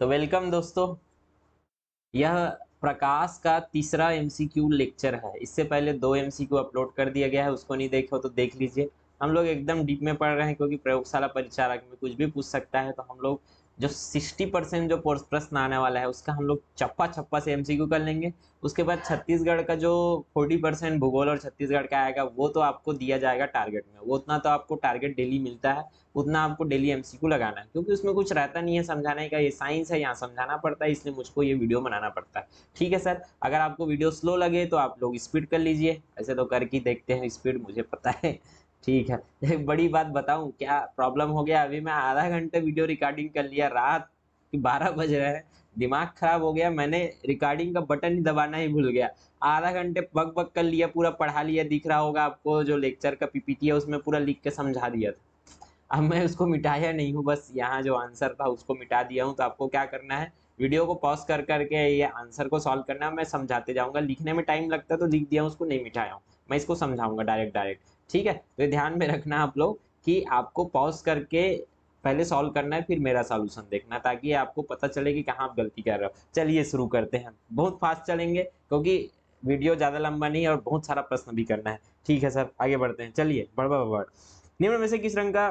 तो वेलकम दोस्तों। यह प्रकाश का तीसरा एमसीक्यू लेक्चर है। इससे पहले 2 एमसीक्यू अपलोड कर दिया गया है, उसको नहीं देखे हो तो देख लीजिए। हम लोग एकदम डीप में पढ़ रहे हैं क्योंकि प्रयोगशाला परिचारक में कुछ भी पूछ सकता है। तो हम लोग जो 60% जो प्रश्न आने वाला है उसका हम लोग चप्पा चप्पा से एमसीक्यू कर लेंगे। उसके बाद छत्तीसगढ़ का जो 40% भूगोल और छत्तीसगढ़ का आएगा वो तो आपको दिया जाएगा टारगेट में। वो उतना तो आपको टारगेट डेली मिलता है, उतना आपको डेली एमसीक्यू लगाना है क्योंकि उसमें कुछ रहता नहीं है समझाने का। ये साइंस है, यहाँ समझाना पड़ता है, इसलिए मुझको ये वीडियो बनाना पड़ता है। ठीक है सर, अगर आपको वीडियो स्लो लगे तो आप लोग स्पीड कर लीजिए। ऐसे तो करके देखते हैं स्पीड, मुझे पता है। ठीक है, एक बड़ी बात बताऊं क्या प्रॉब्लम हो गया। अभी मैं आधा घंटे वीडियो रिकॉर्डिंग कर लिया, रात के 12 बज रहे हैं। दिमाग खराब हो गया, मैंने रिकॉर्डिंग का बटन ही दबाना ही भूल गया। आधा घंटे बक बक कर लिया, पूरा पढ़ा लिया। दिख रहा होगा आपको जो लेक्चर का पीपीटी है उसमें पूरा लिख के समझा दिया था। अब मैं उसको मिटाया नहीं हूँ, बस यहाँ जो आंसर था उसको मिटा दिया हूँ। तो आपको क्या करना है, वीडियो को पॉज कर करके ये आंसर को सॉल्व करना है। मैं समझाते जाऊंगा, लिखने में टाइम लगता है तो लिख दिया हूँ, उसको नहीं मिटाया हूँ। मैं इसको समझाऊंगा डायरेक्ट डायरेक्ट। ठीक है, तो ये ध्यान में रखना आप लोग कि आपको पॉज करके पहले सॉल्व करना है, फिर मेरा सॉल्यूशन देखना, ताकि आपको पता चले कि कहाँ आप गलती कर रहे हो। चलिए शुरू करते हैं। बहुत फास्ट चलेंगे क्योंकि वीडियो ज्यादा लंबा नहीं है और बहुत सारा प्रश्न भी करना है। ठीक है सर, आगे बढ़ते हैं। चलिए, बढ़ निम्न में से किस रंग का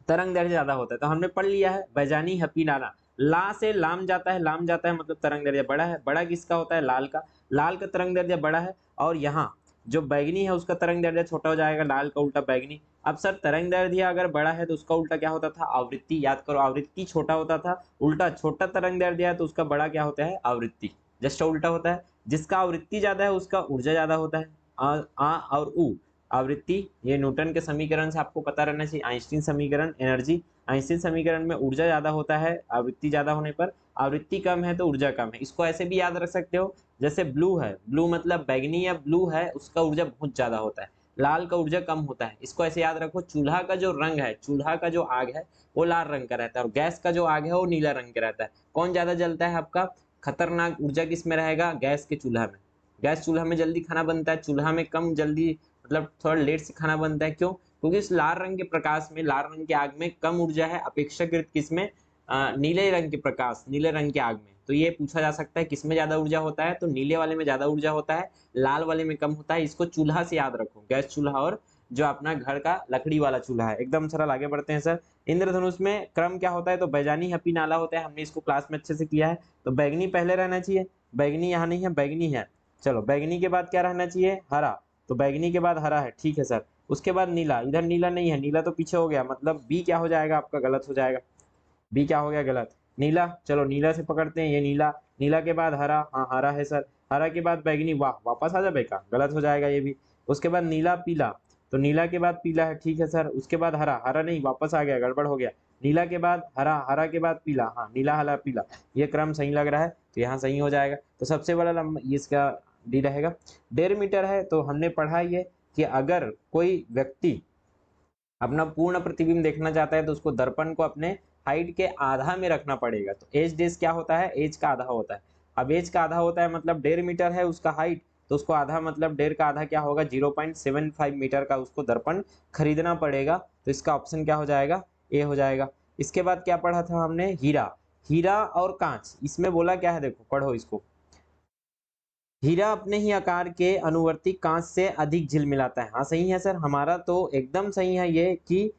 तरंग दैर्ध्य ज्यादा होता है? तो हमने पढ़ लिया है, बैजानी हपी नाना। ला से लाम जाता है, लाम जाता है मतलब तरंग दैर्ध्य बड़ा है। बड़ा किसका होता है? लाल का। लाल का तरंग दैर्ध्य बड़ा है। और यहाँ जो बैगनी है उसका तरंग दैर्ध्य छोटा हो जाएगा, लाल का उल्टा बैगनी। अब सर तरंग दैर्ध्य अगर बड़ा है तो उसका उल्टा क्या होता था? आवृत्ति। याद करो, आवृत्ति छोटा होता था, उल्टा छोटा तरंग दैर्ध्य है तो उसका बड़ा क्या होता है? आवृत्ति। जस्ट उल्टा होता है। जिसका आवृत्ति ज्यादा है उसका ऊर्जा ज्यादा होता है। आ और उ आवृत्ति, ये न्यूटन के समीकरण से आपको पता रहना चाहिए। आइंस्टीन समीकरण एनर्जी, आइंस्टीन समीकरण में ऊर्जा ज्यादा होता है आवृत्ति ज्यादा होने पर। आवृत्ति कम है तो ऊर्जा कम है। इसको ऐसे भी याद रख सकते हो, जैसे ब्लू है, ब्लू मतलब बैगनी या ब्लू है, उसका ऊर्जा बहुत ज्यादा होता है, लाल का ऊर्जा कम होता है। इसको ऐसे याद रखो। चूल्हा का जो रंग है, चूल्हा का जो आग है वो लाल रंग का रहता है, और गैस का जो आग है वो नीला रंग का रहता है। कौन ज्यादा जलता है आपका? खतरनाक ऊर्जा किस में रहेगा? गैस के चूल्हा में। गैस चूल्हा में जल्दी खाना बनता है, चूल्हा में कम जल्दी, मतलब थोड़ा लेट से खाना बनता है। क्यों? क्योंकि इस लाल रंग के प्रकाश में, लाल रंग की आग में कम ऊर्जा है अपेक्षाकृत किसमें? नीले रंग के प्रकाश, नीले रंग की आग में। तो ये पूछा जा सकता है किसमें ज्यादा ऊर्जा होता है? तो नीले वाले में ज्यादा ऊर्जा होता है, लाल वाले में कम होता है। इसको चूल्हा से याद रखो, गैस चूल्हा और जो अपना घर का लकड़ी वाला चूल्हा है। एकदम सरल, आगे बढ़ते हैं सर। इंद्रधनुष में क्रम क्या होता है? तो बैजानी हपी नाला होता है, हमने इसको क्लास में अच्छे से किया है। तो बैगनी पहले रहना चाहिए, बैगनी यहाँ नहीं है, बैगनी है। चलो, बैगनी के बाद क्या रहना चाहिए? हरा। तो बैगनी के बाद हरा है, ठीक है सर। उसके बाद नीला, इधर नीला नहीं है, नीला तो पीछे हो गया, मतलब बी क्या हो जाएगा आपका? गलत हो जाएगा। बी क्या हो गया? गलत। नीला, चलो नीला से पकड़ते हैं, ये नीला। नीला के बाद हरा, हाँ हरा है सर। हरा के बाद बैगनी, वाह वापस आ जा बेका, गलत हो जाएगा ये भी। उसके बाद नीला पीला, तो नीला के बाद पीला है, ठीक है सर। उसके बाद हरा, हरा नहीं, वापस आ गया, गड़बड़ हो गया। नीला के बाद हरा, हरा के बाद पीला, हाँ नीला हरा पीला। ये क्रम सही लग रहा है तो यहाँ सही हो जाएगा। तो सबसे बड़ा लंबा ये इसका डी रहेगा। 1.5 मीटर है तो हमने पढ़ा ये कि अगर कोई व्यक्ति अपना पूर्ण प्रतिबिंब देखना चाहता है तो उसको दर्पण को अपने हाइट के आधा में रखना पड़ेगा। तो एज डेज क्या होता है? एज का आधा होता है। अब एज का आधा होता है मतलब 1.5 मीटर है उसका हाइट, तो उसको आधा मतलब डेढ़ का आधा क्या होगा? 0.75 मीटर का उसको दर्पण खरीदना पड़ेगा। तो इसका ऑप्शन क्या हो जाएगा? ए हो जाएगा। इसके बाद क्या पढ़ा था हमने? हीरा। हीरा और कांच, इसमें बोला क्या है देखो, पढ़ो इसको। हीरा अपने ही आकार के अनुवर्ती कांच से अधिक झिलमिलाता है। हाँ सही है सर, हमारा तो एकदम सही है ये कि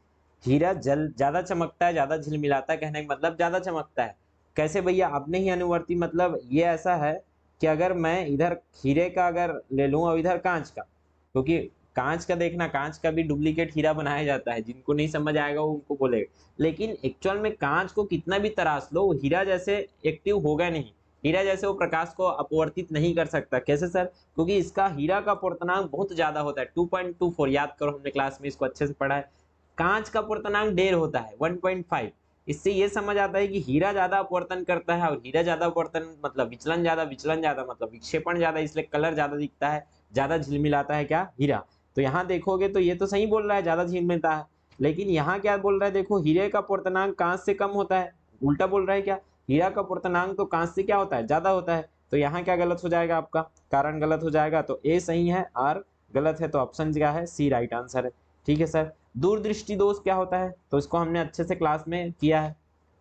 हीरा जल ज्यादा चमकता है, ज्यादा झिलमिलाता है, कहने का मतलब ज्यादा चमकता है। कैसे भैया? अपने ही अनुवर्ती मतलब ये ऐसा है कि अगर मैं इधर हीरे का अगर ले लूं और इधर कांच का, क्योंकि कांच का देखना, कांच का भी डुप्लीकेट हीरा बनाया जाता है, जिनको नहीं समझ आएगा वो उनको बोलेगा। लेकिन एक्चुअल में कांच को कितना भी तराश लो, वो हीरा जैसे एक्टिव होगा नहीं, हीरा जैसे वो प्रकाश को अपवर्तित नहीं कर सकता। कैसे सर? क्योंकि इसका हीरा का पूर्णांक बहुत ज्यादा होता है, 2.24। याद करो, हमने क्लास में इसको अच्छे से पढ़ा है। कांच का पूर्णांक 1.5 होता है, 1.5। इससे ये समझ आता है कि हीरा ज्यादा अपवर्तन करता है, और हीरा ज्यादा अपवर्तन मतलब विचलन ज्यादा, विचलन ज्यादा मतलब विक्षेपण ज्यादा, इसलिए कलर ज्यादा दिखता है, ज्यादा झिलमिलाता है क्या? हीरा। तो यहाँ देखोगे तो ये तो सही बोल रहा है, ज्यादा झिलमिलाता है। लेकिन यहाँ क्या बोल रहा है देखो, हीरे का पूर्णांक कांच से कम होता है। उल्टा बोल रहा है क्या? हीरा का पूर्णांक तो कांच से क्या होता है? ज्यादा होता है। तो यहाँ क्या गलत हो जाएगा? आपका कारण गलत हो जाएगा। तो ए सही है, आर गलत है। तो ऑप्शन क्या है? सी राइट आंसर है। ठीक है सर। दूरदृष्टि दोष क्या होता है? तो इसको हमने अच्छे से क्लास में किया है।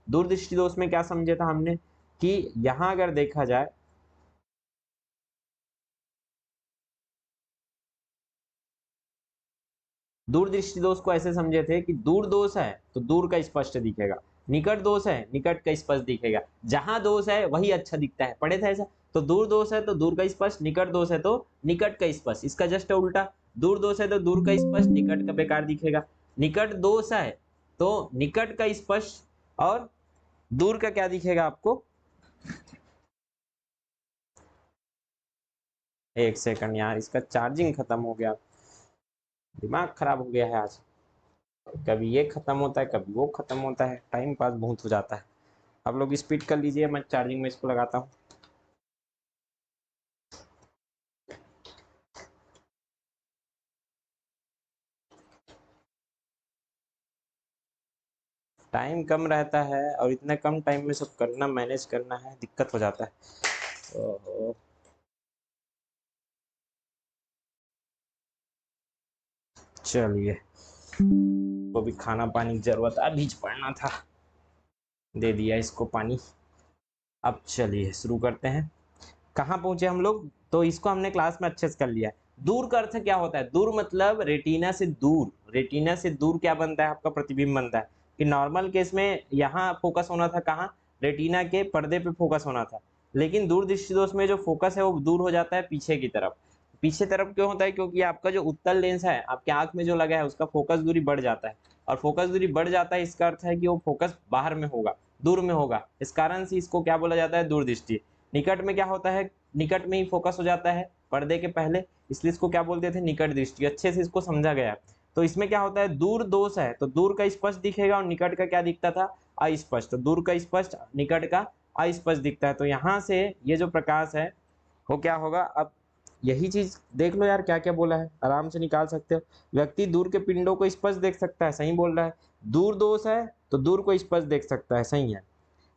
दूरदृष्टि दोष में क्या समझे था हमने कि यहां अगर देखा जाए दूरदृष्टि दोष को ऐसे समझे थे कि दूर दोष है तो दूर का स्पष्ट दिखेगा, निकट दोष है निकट का स्पष्ट दिखेगा, जहां दोष है वही अच्छा दिखता है, पढ़े थे ऐसा। तो दूर दोष है तो दूर का स्पष्ट, निकट दोष है तो निकट का स्पष्ट, इसका जस्ट उल्टा, दूर दोष है तो दूर का स्पष्ट, निकट का बेकार दिखेगा, निकट दोष है तो निकट का स्पष्ट और दूर का क्या दिखेगा आपको। एक सेकंड यार, इसका चार्जिंग खत्म हो गया, दिमाग खराब हो गया है आज, कभी ये खत्म होता है कभी वो खत्म होता है, टाइम पास बहुत हो जाता है। आप लोग स्पीड कर लीजिए, मैं चार्जिंग में इसको लगाता हूँ। टाइम कम रहता है और इतने कम टाइम में सब करना मैनेज करना है, दिक्कत हो जाता है। ओहो, चलिए, वो भी खाना पानी की जरूरत अभी पड़ना था, दे दिया इसको पानी। अब चलिए शुरू करते हैं। कहाँ पहुंचे हम लोग, तो इसको हमने क्लास में अच्छे से कर लिया। दूर का अर्थ क्या होता है, दूर मतलब रेटिना से दूर, रेटिना से दूर क्या बनता है आपका, प्रतिबिंब बनता है। कि नॉर्मल केस में यहाँ फोकस होना था कहाँ, रेटिना के पर्दे पे फोकस होना था, लेकिन दूर दृष्टि दोष में जो फोकस है वो दूर हो जाता है पीछे की तरफ। पीछे तरफ क्यों होता है, क्योंकि आपका जो उत्तल लेंस है आपके आंख में जो लगा है उसका फोकस दूरी बढ़ जाता है, और फोकस दूरी बढ़ जाता है इसका अर्थ है कि वो फोकस बाहर में होगा, दूर में होगा, इस कारण से इसको क्या बोला जाता है, दूरदृष्टि। निकट में क्या होता है, निकट में ही फोकस हो जाता है पर्दे के पहले, इसलिए इसको क्या बोलते थे, निकट दृष्टि। अच्छे से इसको समझा गया। तो इसमें क्या होता है, दूर दोष है तो दूर का स्पष्ट दिखेगा और निकट का क्या दिखता था, अस्पष्ट। तो दूर का स्पष्ट, निकट का अस्पष्ट दिखता है। तो यहाँ से ये जो प्रकाश है वो क्या होगा, अब यही चीज देख लो यार, क्या क्या बोला है आराम से निकाल सकते हो। व्यक्ति दूर के पिंडों को स्पष्ट देख सकता है, सही बोल रहा है। दूर दोष है तो दूर को स्पष्ट देख सकता है, सही है।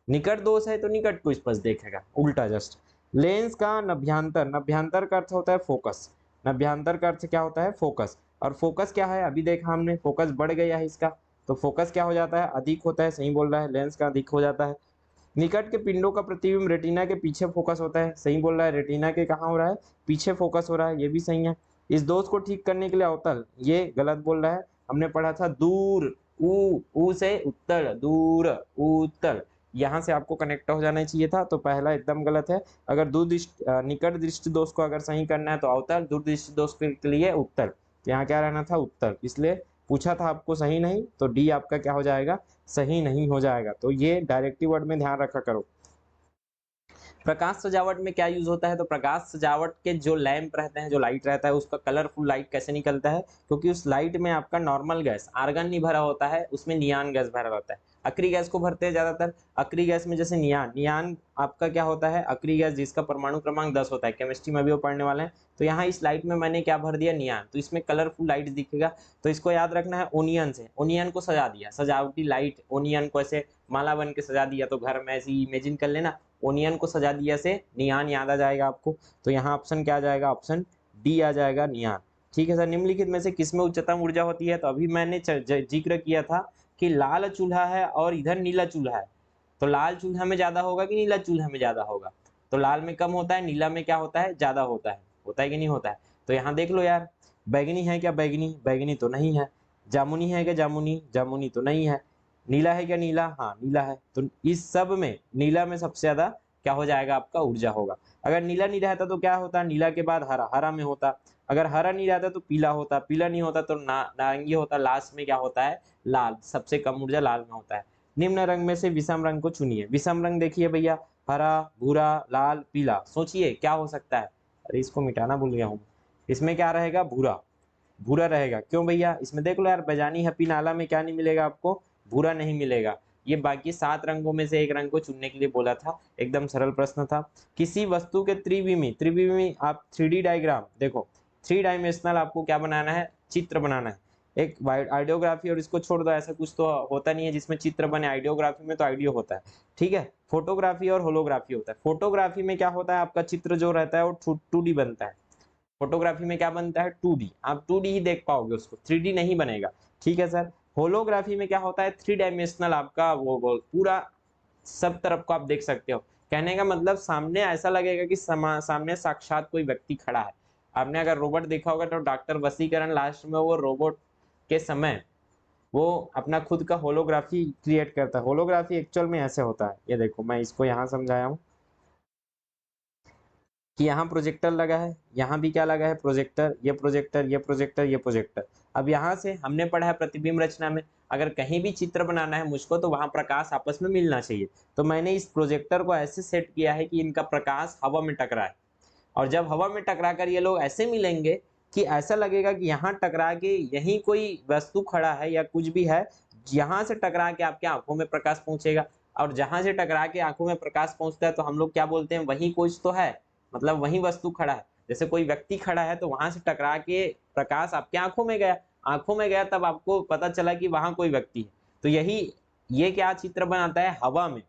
निकट दोष है तो निकट को स्पष्ट देखेगा, उल्टा जस्ट। लेंस का नभ्यांतर, नभ्यांतर का अर्थ होता है फोकस, नभ्यांतर का अर्थ क्या होता है, फोकस। और फोकस क्या है, अभी देखा हमने, फोकस बढ़ गया है इसका, तो फोकस क्या हो जाता है, अधिक होता है, सही बोल रहा है, लेंस का अधिक हो जाता है। निकट के पिंडों का प्रतिबिंब रेटिना के पीछे फोकस होता है, सही बोल रहा है, रेटिना के कहाँ हो रहा है, पीछे फोकस हो रहा है, ये भी सही है। इस दोष को ठीक करने के लिए अवतल, ये गलत बोल रहा है, हमने पढ़ा था दूर, ऊ से उत्तल, दूर उत्तल, यहाँ से आपको कनेक्ट हो जाना चाहिए था, तो पहला एकदम गलत है। अगर निकट दृष्टि दोष को अगर सही करना है तो अवतल, दूर दृष्टि दोष के लिए उत्तल, तो यहाँ क्या रहना था, उत्तल, इसलिए पूछा था आपको सही नहीं, तो डी आपका क्या हो जाएगा, सही नहीं हो जाएगा। तो ये डायरेक्टिव वर्ड में ध्यान रखा करो। प्रकाश सजावट में क्या यूज होता है, तो प्रकाश सजावट के जो लैंप रहते हैं, जो लाइट रहता है, उसका कलरफुल लाइट कैसे निकलता है, क्योंकि उस लाइट में आपका नॉर्मल गैस आर्गन नहीं भरा होता है, उसमें नियान गैस भरा होता है। अक्री गैस को भरते हैं ज्यादातर, अक्री गैस में जैसे नियान, नियान आपका क्या होता है, अक्री गैस जिसका परमाणु क्रमांक 10 होता है, केमिस्ट्री में भी वो पढ़ने वाले हैं। तो यहाँ इस लाइट में मैंने क्या भर दिया, नियान, तो इसमें कलरफुल लाइट दिखेगा। तो इसको याद रखना है, ओनियन से, ओनियन को सजा दिया, सजावटी लाइट, ओनियन को ऐसे माला बन के सजा दिया, तो घर में ऐसे इमेजिन कर लेना, ओनियन को सजा दिया से नियान याद आ जाएगा आपको। तो यहाँ ऑप्शन क्या आ जाएगा, ऑप्शन डी आ जाएगा, नियान। ठीक है सर, निम्नलिखित में से किसमें उच्चतम ऊर्जा होती है, तो अभी मैंने जिक्र किया था कि लाल चूल्हा है और इधर नीला चूल्हा है, तो लाल चूल्हा में ज्यादा होगा कि नीला चूल्हा में ज्यादा होगा, तो लाल में कम होता है, नीला में क्या होता है, ज्यादा होता है कि नहीं होता है। तो यहाँ देख लो यार, बैगनी है क्या, बैगनी, बैगनी तो नहीं है। जामुनी है क्या, जामुनी, जामुनी तो नहीं है। नीला है क्या, नीला, हाँ नीला है। तो इस सब में नीला में सबसे ज्यादा क्या हो जाएगा, आपका ऊर्जा होगा। अगर नीला नहीं रहता तो क्या होता, नीला के बाद हरा, हरा में होता। अगर हरा नहीं रहता तो पीला होता, पीला नहीं होता तो नारंगी होता, लास्ट में क्या होता है, लाल, सबसे कम ऊर्जा लाल में होता है। निम्न रंग में से विषम रंग को चुनिए। विषम रंग देखिए भैया, हरा, भूरा, लाल, पीला, सोचिए क्या हो सकता है। अरे इसको मिटाना भूल गया हूँ, इसमें क्या रहेगा, भूरा, भूरा रहेगा। क्यों भैया, इसमें देख लो यार, बजानी हैप्पी नाला में क्या नहीं मिलेगा आपको, भूरा नहीं मिलेगा। ये बाकी 7 रंगों में से एक रंग को चुनने के लिए बोला था, एकदम सरल प्रश्न था। किसी वस्तु के त्रिविमी, त्रिविमी आप 3D डायग्राम देखो, 3 डायमेंशनल आपको क्या बनाना है, चित्र बनाना है। एक आइडियोग्राफी और इसको छोड़ दो, ऐसा कुछ तो होता नहीं है जिसमें चित्र बने, आइडियोग्राफी में तो आइडियो होता है, ठीक है। फोटोग्राफी और होलोग्राफी होता है। फोटोग्राफी में क्या होता है, आपका चित्र जो रहता है वो 2D बनता है। फोटोग्राफी में क्या बनता है, 2D, आप 2D ही देख पाओगे उसको, 3D नहीं बनेगा, ठीक है सर। होलोग्राफी में क्या होता है, 3 डायमेंशनल आपका वो पूरा सब तरफ को आप देख सकते हो। कहने का मतलब सामने ऐसा लगेगा कि सामने साक्षात कोई व्यक्ति खड़ा है। आपने अगर रोबोट देखा होगा तो डॉक्टर वसीकरण लास्ट में वो रोबोट के समय वो अपना खुद का होलोग्राफी क्रिएट करता है। होलोग्राफी एक्चुअल में ऐसे होता है, ये देखो मैं इसको यहाँ समझाया हूँ कि यहाँ प्रोजेक्टर लगा है, यहाँ भी क्या लगा है, प्रोजेक्टर, ये प्रोजेक्टर, ये प्रोजेक्टर, ये प्रोजेक्टर। अब यहाँ से हमने पढ़ा है प्रतिबिंब रचना में, अगर कहीं भी चित्र बनाना है मुझको तो वहां प्रकाश आपस में मिलना चाहिए। तो मैंने इस प्रोजेक्टर को ऐसे सेट किया है कि इनका प्रकाश हवा में टकराए, और जब हवा में टकरा कर ये लोग ऐसे मिलेंगे कि ऐसा लगेगा कि यहाँ टकरा के यहीं कोई वस्तु खड़ा है या कुछ भी है, यहाँ से टकरा के आपके आंखों में प्रकाश पहुंचेगा। और जहां से टकरा के आंखों में प्रकाश पहुंचता है तो हम लोग क्या बोलते हैं, वहीं कुछ तो है, मतलब वहीं वस्तु खड़ा है। जैसे कोई व्यक्ति खड़ा है तो वहां से टकरा के प्रकाश आपके आंखों में गया, आंखों में गया तब आपको पता चला कि वहां कोई व्यक्ति है। तो यही ये क्या चित्र बनाता है, हवा में,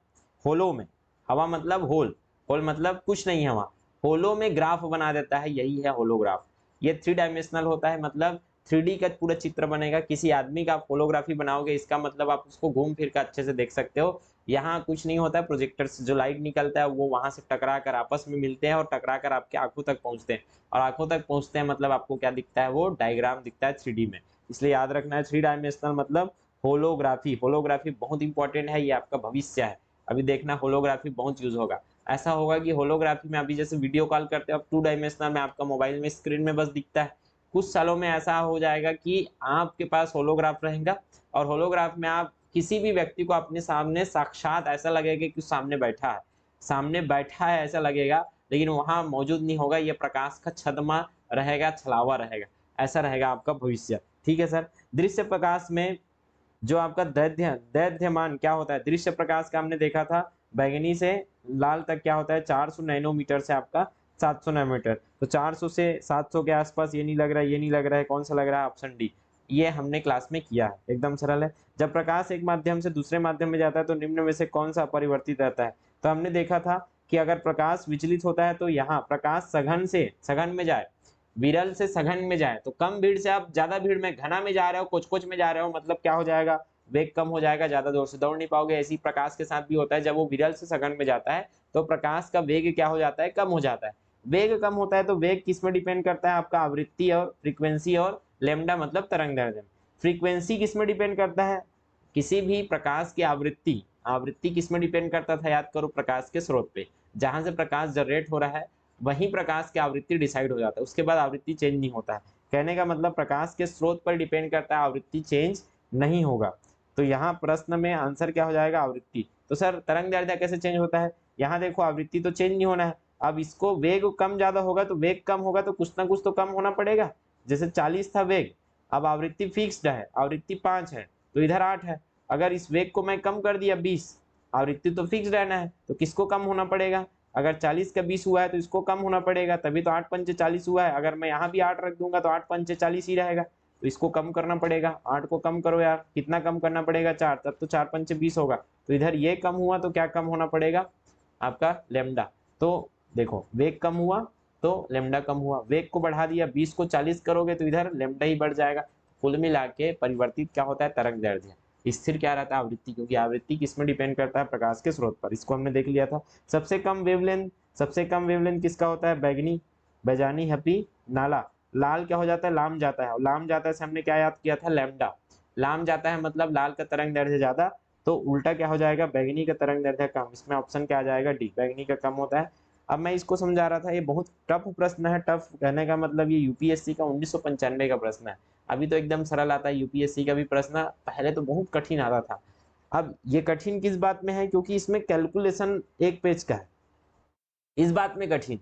होलो में। हवा मतलब होल, होल मतलब कुछ नहीं है वहां, होलो में ग्राफ बना देता है, यही है होलोग्राफ। ये 3 डायमेंशनल होता है, मतलब 3D का पूरा चित्र बनेगा। किसी आदमी का आप होलोग्राफी बनाओगे इसका मतलब आप उसको घूम फिर कर अच्छे से देख सकते हो। यहाँ कुछ नहीं होता है, प्रोजेक्टर से जो लाइट निकलता है वो वहां से टकरा कर आपस में मिलते हैं और टकरा कर आपके आंखों तक पहुंचते हैं, और आंखों तक पहुंचते हैं मतलब आपको क्या दिखता है, वो डायग्राम दिखता है 3D में। इसलिए याद रखना है 3 डायमेंशनल मतलब होलोग्राफी। होलोग्राफी बहुत इंपॉर्टेंट है, ये आपका भविष्य है। अभी देखना होलोग्राफी बहुत यूज होगा। ऐसा होगा कि होलोग्राफी में अभी जैसे वीडियो कॉल करते हो आप 2 डायमेंशनल में आपका मोबाइल में स्क्रीन में बस दिखता है, कुछ सालों में ऐसा हो जाएगा कि आपके पास होलोग्राफ रहेगा, और होलोग्राफ में आप किसी भी व्यक्ति को अपने सामने साक्षात ऐसा लगेगा कि सामने बैठा है, सामने बैठा है ऐसा लगेगा, लेकिन वहां मौजूद नहीं होगा, ये प्रकाश का छद्मा रहेगा, छलावा रहेगा, ऐसा रहेगा आपका भविष्य। ठीक है सर। दृश्य प्रकाश में जो आपका दैर्ध्यमान क्या होता है, दृश्य प्रकाश का हमने देखा था बैंगनी से लाल तक क्या होता है, 400 नैनोमीटर से आपका 700 नैनोमीटर। तो 400 से 700 के आसपास, ये नहीं लग रहा है, ये नहीं लग रहा है, कौन सा लग रहा है, ऑप्शन डी। ये हमने क्लास में किया है, एकदम सरल है। जब प्रकाश एक माध्यम से दूसरे माध्यम में जाता है तो निम्न में से कौन सा अपरिवर्तित रहता है। तो हमने देखा था कि अगर प्रकाश विचलित होता है तो यहाँ प्रकाश सघन से सघन में जाए, विरल से सघन में जाए, तो कम भीड़ से आप ज्यादा भीड़ में, घना में जा रहे हो, कुछ कुछ में जा रहे हो, मतलब क्या हो जाएगा, वेग कम हो जाएगा, ज्यादा जोर से दौड़ नहीं पाओगे। ऐसी प्रकाश के साथ भी होता है, जब वो विरल से सघन में जाता है तो प्रकाश का वेग क्या हो जाता है, कम हो जाता है। वेग कम होता है तो वेग किस में डिपेंड करता है, आपका आवृत्ति और फ्रीक्वेंसी, और लेमडा मतलब तरंग दैर्ध्य। फ्रीक्वेंसी किस में डिपेंड करता है, किसी भी प्रकाश की आवृत्ति, आवृत्ति किस में डिपेंड करता था, याद करो, प्रकाश के स्रोत पे। जहां से प्रकाश जनरेट हो रहा है वहीं प्रकाश की आवृत्ति डिसाइड हो जाता है, उसके बाद आवृत्ति चेंज नहीं होता है। कहने का मतलब प्रकाश के स्रोत पर डिपेंड करता है, आवृत्ति चेंज नहीं होगा। तो यहाँ प्रश्न में आंसर क्या हो जाएगा, आवृत्ति। तो सर तरंग दैर्ध्य कैसे चेंज होता है, यहाँ देखो आवृत्ति तो चेंज नहीं होना है, अब इसको वेग कम ज्यादा होगा तो वेग कम होगा तो कुछ ना कुछ तो कम होना पड़ेगा। जैसे 40 था वेग, अब आवृत्ति फिक्स्ड है, आवृत्ति 5 है तो इधर 8 है। अगर इस वेग को मैं कम कर दिया 20, आवृत्ति तो फिक्स रहना है, तो किसको कम होना पड़ेगा, अगर 40 का 20 हुआ है तो इसको कम होना पड़ेगा, तभी तो 8 पंचे 40 हुआ है। अगर मैं यहाँ भी 8 रख दूंगा तो 8 पंचे 40 ही रहेगा, तो इसको कम करना पड़ेगा। 8 को कम करो यार, कितना कम करना पड़ेगा, 4, तब तो 4 पंचे 20 होगा। तो इधर ये कम हुआ तो क्या कम होना पड़ेगा, आपका लेमडा। तो देखो वेग कम हुआ तो लेमडा कम हुआ, वेग को बढ़ा दिया, 20 को 40 करोगे तो इधर लेमडा ही बढ़ जाएगा। कुल मिला के परिवर्तित क्या होता है, तरंग दैर्ध्य। स्थिर क्या रहता है, आवृत्ति, क्योंकि आवृत्ति किस में डिपेंड करता है, प्रकाश के स्रोत पर। इसको हमने देख लिया था। सबसे कम वेवलेंथ, सबसे कम वेवलेंथ किसका होता है, बैगनी, बैजानी, हपी, नाला। लाल क्या हो जाता है, लाम जाता है, और लाम जाता है से हमने क्या याद किया था, लैम्डा। लाम जाता है मतलब लाल का तरंग दैर्ध्य ज्यादा, तो उल्टा क्या हो जाएगा, बैगनी का तरंग दैर्ध्य कम। इसमें ऑप्शन क्या आ जाएगा, डी, बैगनी का कम होता है। अब मैं इसको समझा रहा था, ये बहुत टफ प्रश्न है। टफ कहने का मतलब ये यूपीएससी का 1995 का प्रश्न है। अभी तो एकदम सरल आता है यूपीएससी का भी प्रश्न, पहले तो बहुत कठिन आता था। अब ये कठिन किस बात में है, क्योंकि इसमें कैलकुलेशन एक पेज का है, इस बात में कठिन।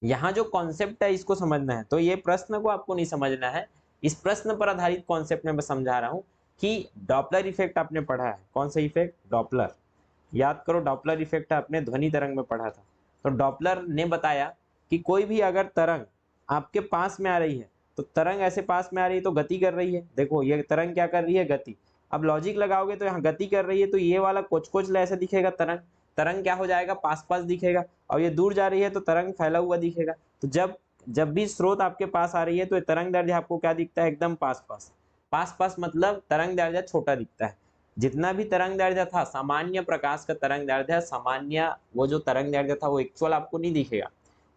यहाँ जो कॉन्सेप्ट है इसको समझना है, तो ये प्रश्न को आपको नहीं समझना है, इस प्रश्न पर आधारित कॉन्सेप्ट में मैं समझा रहा हूँ कि डॉपलर इफेक्ट आपने पढ़ा है, कौन सा इफेक्ट, डॉपलर। याद करो, डॉपलर इफेक्ट आपने ध्वनि तरंग में पढ़ा था। तो डॉपलर ने बताया कि कोई भी अगर तरंग आपके पास में आ रही है, तो तरंग ऐसे पास में आ रही है तो गति कर रही है। देखो ये तरंग क्या कर रही है, गति। अब लॉजिक लगाओगे तो यहाँ गति कर रही है, तो ये वाला कोच कोच ऐसे दिखेगा तरंग, तरंग क्या हो जाएगा, पास पास दिखेगा। और ये दूर जा रही है तो तरंग फैला हुआ दिखेगा। तो जब जब भी स्रोत आपके पास आ रही है तो ये तरंग दैर्ध्य आपको क्या दिखता है, एकदम पास पास। पास पास मतलब तरंग दैर्ध्य छोटा दिखता है। जितना भी तरंग दैर्ध्य था, सामान्य प्रकाश का तरंग दैर्ध्य, सामान्य वो जो तरंग दैर्ध्य था वो एक्चुअल आपको नहीं दिखेगा।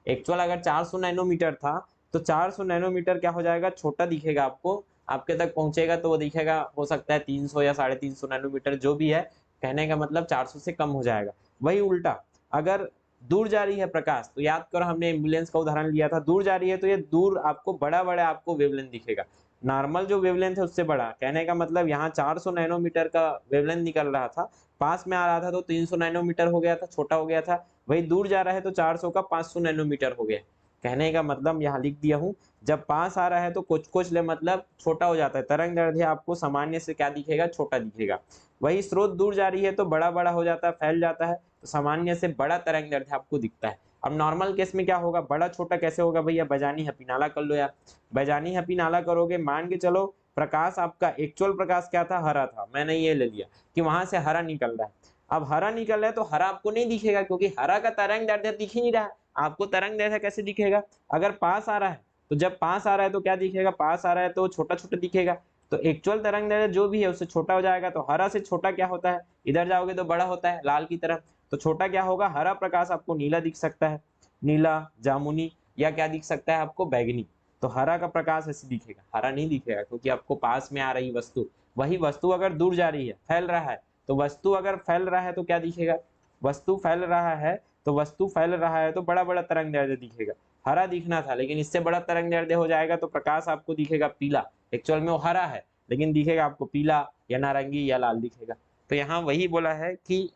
एक्चुअल अगर 400 नैनोमीटर था तो 400 नैनोमीटर क्या हो जाएगा, छोटा दिखेगा आपको, आपके तक पहुंचेगा तो वो दिखेगा, हो सकता है 300 या 350 नैनोमीटर, जो भी है, कहने का मतलब 400 से कम हो जाएगा। वही उल्टा अगर दूर जा रही है प्रकाश, तो याद करो हमने एम्बुलेंस का उदाहरण लिया था, दूर जा रही है तो ये दूर आपको बड़ा बड़ा आपको वेवलेंथ दिखेगा, नॉर्मल जो वेवलेंथ है उससे बड़ा, कहने का मतलब यहाँ 400 नैनोमीटर का वेवलेंथ निकल रहा था, पास में आ रहा था तो 300 नैनोमीटर हो गया था, छोटा हो गया था। वही दूर जा रहा है तो 400 का 500 नैनोमीटर हो गया। कहने का मतलब यहाँ लिख दिया हूँ, जब पास आ रहा है तो कुछ कुछ ले मतलब छोटा हो जाता है, तरंग दैर्ध्य आपको सामान्य से क्या दिखेगा, छोटा दिखेगा। वही स्रोत दूर जा रही है तो बड़ा बड़ा हो जाता है, फैल जाता है, तो सामान्य से बड़ा तरंग दैर्ध्य आपको दिखता है। अब नॉर्मल केस में क्या होगा, बड़ा छोटा कैसे होगा भैया, बैजानी हपी नाला कर लो यार, बैजानी हपी नाला करोगे, मान के चलो प्रकाश आपका एक्चुअल प्रकाश क्या था, हरा था, मैंने ये ले लिया कि वहां से हरा निकल रहा है। अब हरा निकल रहा है तो हरा आपको नहीं दिखेगा, क्योंकि हरा का तरंग दैर्ध्य दिख ही नहीं रहा है, आपको तरंग दैर्ध्य कैसे दिखेगा, अगर पास आ रहा है तो जब पास आ रहा है तो क्या दिखेगा, पास आ रहा है तो छोटा छोटा दिखेगा, तो एक्चुअल तरंग दैर्ध्य जो भी है उससे छोटा हो जाएगा। तो हरा से छोटा क्या होता है, इधर जाओगे तो बड़ा होता है लाल की तरफ, तो छोटा क्या होगा, हरा प्रकाश आपको नीला दिख सकता है, नीला, जामुनी, या क्या दिख सकता है आपको, बैगनी। तो हरा का प्रकाश ऐसे दिखेगा, हरा नहीं दिखेगा, क्योंकि आपको पास में आ रही वस्तु, वही वस्तु अगर दूर जा रही है, फैल रहा है, तो वस्तु अगर फैल रहा है तो क्या दिखेगा, वस्तु फैल रहा है, तो वस्तु फैल रहा है तो बड़ा बड़ा तरंग दैर्ध्य दिखेगा, हरा दिखना था लेकिन इससे बड़ा तरंग दैर्ध्य हो जाएगा तो प्रकाश आपको दिखेगा पीला, एक्चुअल में वो हरा है लेकिन दिखेगा आपको पीला या नारंगी या लाल दिखेगा। तो यहाँ वही बोला है कि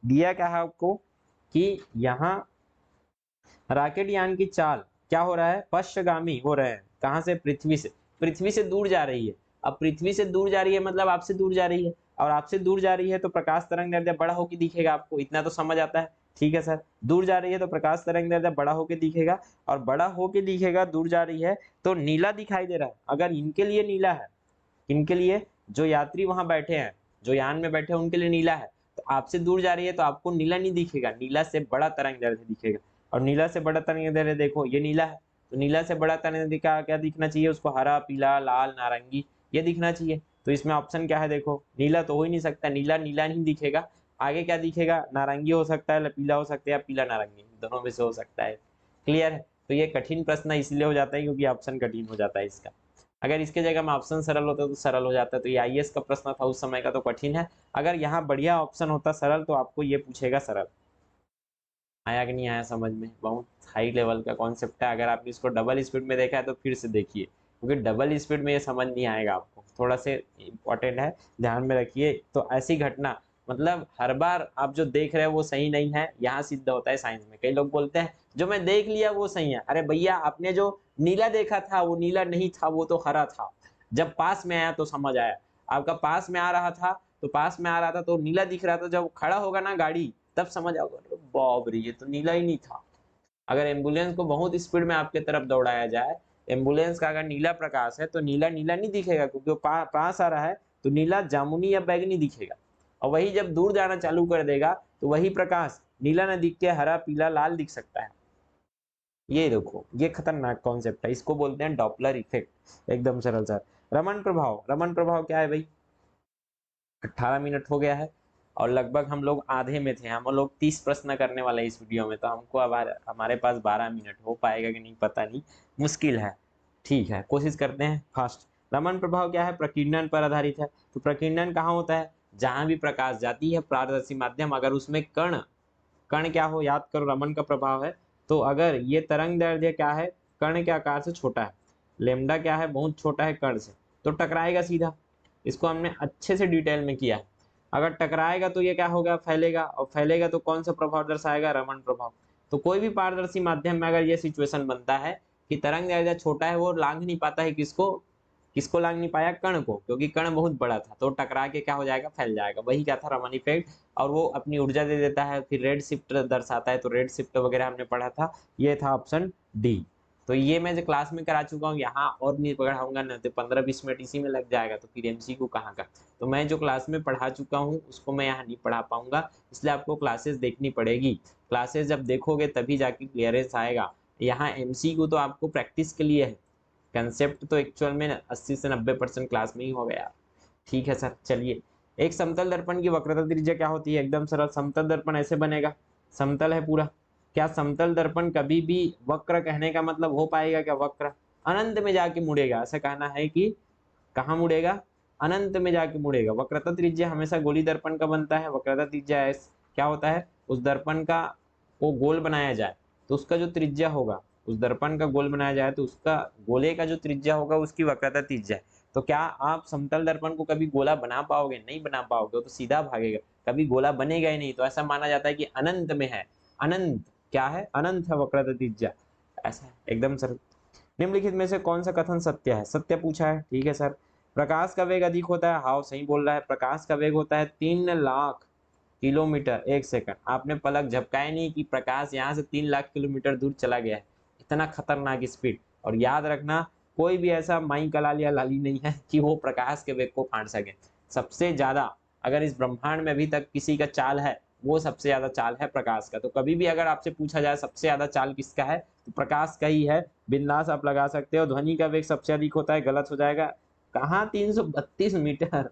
दिया क्या है आपको, कि यहाँ रॉकेट यान की चाल क्या हो रहा है, पश्चगामी हो रहे हैं, कहां से, पृथ्वी से, पृथ्वी से दूर जा रही है। अब पृथ्वी से दूर जा रही है मतलब आपसे दूर जा रही है, और आपसे दूर जा रही है तो प्रकाश तरंग दैर्ध्य बड़ा होकर दिखेगा आपको, इतना तो समझ आता है, ठीक है सर, दूर जा रही है तो प्रकाश तरंग दैर्ध्य बड़ा होकर दिखेगा, और बड़ा होकर दिखेगा, दूर जा रही है तो नीला दिखाई दे रहा है, अगर इनके लिए नीला है, इनके लिए जो यात्री वहां बैठे हैं, जो यान में बैठे हैं उनके लिए नीला है, तो आपसे दूर जा रही है तो आपको नीला नहीं दिखेगा, नीला से बड़ा तरंग दैर्ध्य दिखेगा, और नीला से बड़ा तरंग दैर्ध्य देखो ये नीला है, तो नीला से बड़ा तरंग दैर्ध्य क्या दिखना चाहिए उसको, हरा, पीला, लाल, नारंगी, ये दिखना चाहिए। तो इसमें ऑप्शन क्या है, देखो नीला तो हो ही नहीं सकता, नीला नीला नहीं दिखेगा, आगे क्या दिखेगा, नारंगी हो सकता है, पीला हो सकता है, या पीला नारंगी, दोनों में से हो सकता है। क्लियर है, तो ये कठिन प्रश्न इसलिए हो जाता है क्योंकि ऑप्शन कठिन हो जाता है इसका, अगर इसके जगह में ऑप्शन सरल होता तो सरल हो जाता, तो ये आईएएस का प्रश्न था उस समय का, तो कठिन है, अगर यहाँ बढ़िया ऑप्शन होता सरल तो आपको ये पूछेगा सरल। आया कि नहीं आया समझ में, बहुत हाई लेवल का कॉन्सेप्ट है, अगर आपने इसको डबल स्पीड में देखा है तो फिर से देखिए, क्योंकि डबल स्पीड में ये समझ नहीं आएगा आपको, थोड़ा से इंपॉर्टेंट है, ध्यान में रखिए। तो ऐसी घटना, मतलब हर बार आप जो देख रहे हो वो सही नहीं है, यहाँ सिद्ध होता है साइंस में। कई लोग बोलते हैं जो मैं देख लिया वो सही है, अरे भैया आपने जो नीला देखा था वो नीला नहीं था, वो तो हरा था, जब पास में आया तो समझ आया, आपका पास में आ रहा था, तो पास में आ रहा था तो नीला दिख रहा था, जब खड़ा होगा ना गाड़ी तब समझ आओगे, अरे बाप रे ये तो नीला ही नहीं था। अगर एम्बुलेंस को बहुत स्पीड में आपके तरफ दौड़ाया जाए, एम्बुलेंस का अगर नीला प्रकाश है तो नीला नीला नहीं दिखेगा, क्योंकि वो पास आ रहा है, तो नीला जामुनी या बैगनी दिखेगा, और वही जब दूर जाना चालू कर देगा तो वही प्रकाश नीला न दिख के हरा, पीला, लाल दिख सकता है। ये देखो ये खतरनाक कॉन्सेप्ट है, इसको बोलते हैं डॉपलर इफेक्ट, एकदम सरल सर। रमन प्रभाव, रमन प्रभाव क्या है भाई, 18 मिनट हो गया है, और लगभग हम लोग आधे में थे, हम लोग 30 प्रश्न करने वाले हैं इस वीडियो में, तो हमको अब हमारे पास 12 मिनट हो पाएगा कि नहीं पता नहीं, मुश्किल है, ठीक है कोशिश करते हैं फास्ट। रमन प्रभाव क्या है, प्रकीर्णन पर आधारित है, तो प्रकीर्णन कहाँ होता है, जहां भी प्रकाश जाती है पारदर्शी माध्यम, अगर उसमें कण, कण क्या हो, याद करो रमन का प्रभाव है, तो अगर ये तरंग दैर्ध्य क्या है, कण के आकार से छोटा है, लेमडा क्या है, बहुत छोटा है कण से, तो टकराएगा सीधा, इसको हमने अच्छे से डिटेल में किया है। अगर टकराएगा तो ये क्या होगा, फैलेगा, और फैलेगा तो कौन सा प्रभाव दर्शाएगा, रमन प्रभाव। तो कोई भी पारदर्शी माध्यम में अगर ये सिचुएशन बनता है कि तरंग दैर्ध्य छोटा है, वो लांघ नहीं पाता है, किसको, किसको लांघ नहीं पाया, कण को, क्योंकि कण बहुत बड़ा था, तो टकरा के क्या हो जाएगा, फैल जाएगा, वही क्या था, रमन इफेक्ट। और वो अपनी ऊर्जा दे देता है, फिर रेड शिफ्ट दर्शाता है, तो रेड शिफ्ट वगैरह हमने पढ़ा था, ये था ऑप्शन डी। तो ये मैं जो क्लास में करा चुका हूँ, यहाँ और नहीं पढ़ाऊंगा ना, तो 15-20 मिनट इसी में लग जाएगा, तो फिर एमसीक्यू कहाँ का। तो मैं जो क्लास में पढ़ा चुका हूँ उसको मैं यहाँ नहीं पढ़ा पाऊंगा, इसलिए आपको क्लासेस देखनी पड़ेगी, क्लासेस जब देखोगे तभी जाके क्लियरेंस आएगा। यहाँ एमसीक्यू तो आपको प्रैक्टिस के लिए है, कंसेप्ट तो एक्चुअल में 80 से 90% क्लास में ही हो गया। ठीक है सर, चलिए एक समतल दर्पण की वक्रता त्रिज्या क्या होती है? एकदम सरल, समतल दर्पण ऐसे बनेगा, समतल है पूरा। क्या समतल दर्पण कभी भी वक्र कहने का मतलब हो पाएगा क्या? वक्र अनंत में जाके मुड़ेगा, ऐसा कहना है कि कहाँ मुड़ेगा? अनंत में जाके मुड़ेगा। वक्रता त्रिज्या हमेशा गोली दर्पण का बनता है। वक्रता त्रिज्या क्या होता है? उस दर्पण का को गोल बनाया जाए तो उसका जो त्रिज्या होगा, उस दर्पण का गोल बनाया जाए तो उसका गोले का जो त्रिज्या होगा उसकी वक्रता त्रिज्या है। तो क्या आप समतल दर्पण को कभी गोला बना पाओगे? नहीं बना पाओगे, तो सीधा भागेगा, कभी गोला बनेगा ही नहीं। तो ऐसा माना जाता है कि अनंत में है। अनंत क्या है? अनंत है वक्रता त्रिज्या, ऐसा है एकदम सर। निम्नलिखित में से कौन सा कथन सत्य है? सत्य पूछा है, ठीक है सर। प्रकाश का वेग अधिक होता है, हाँ सही बोल रहा है। प्रकाश का वेग होता है 3 लाख किलोमीटर एक सेकंड। आपने पलक झपकाए नहीं कि प्रकाश यहाँ से 3 लाख किलोमीटर दूर चला गया है। इतना खतरनाक स्पीड। और याद रखना, कोई भी ऐसा माई कलाल या लाली नहीं है कि वो प्रकाश के वेग को फाड़ सके। सबसे ज्यादा अगर इस ब्रह्मांड में अभी तक किसी का चाल है, वो सबसे ज्यादा चाल है प्रकाश का। तो कभी भी अगर आपसे पूछा जाए सबसे ज्यादा चाल किसका है, तो प्रकाश का ही है। बिंदास आप लगा सकते हो। ध्वनि का वेग सबसे अधिक होता है, गलत हो जाएगा। कहाँ 332 मीटर,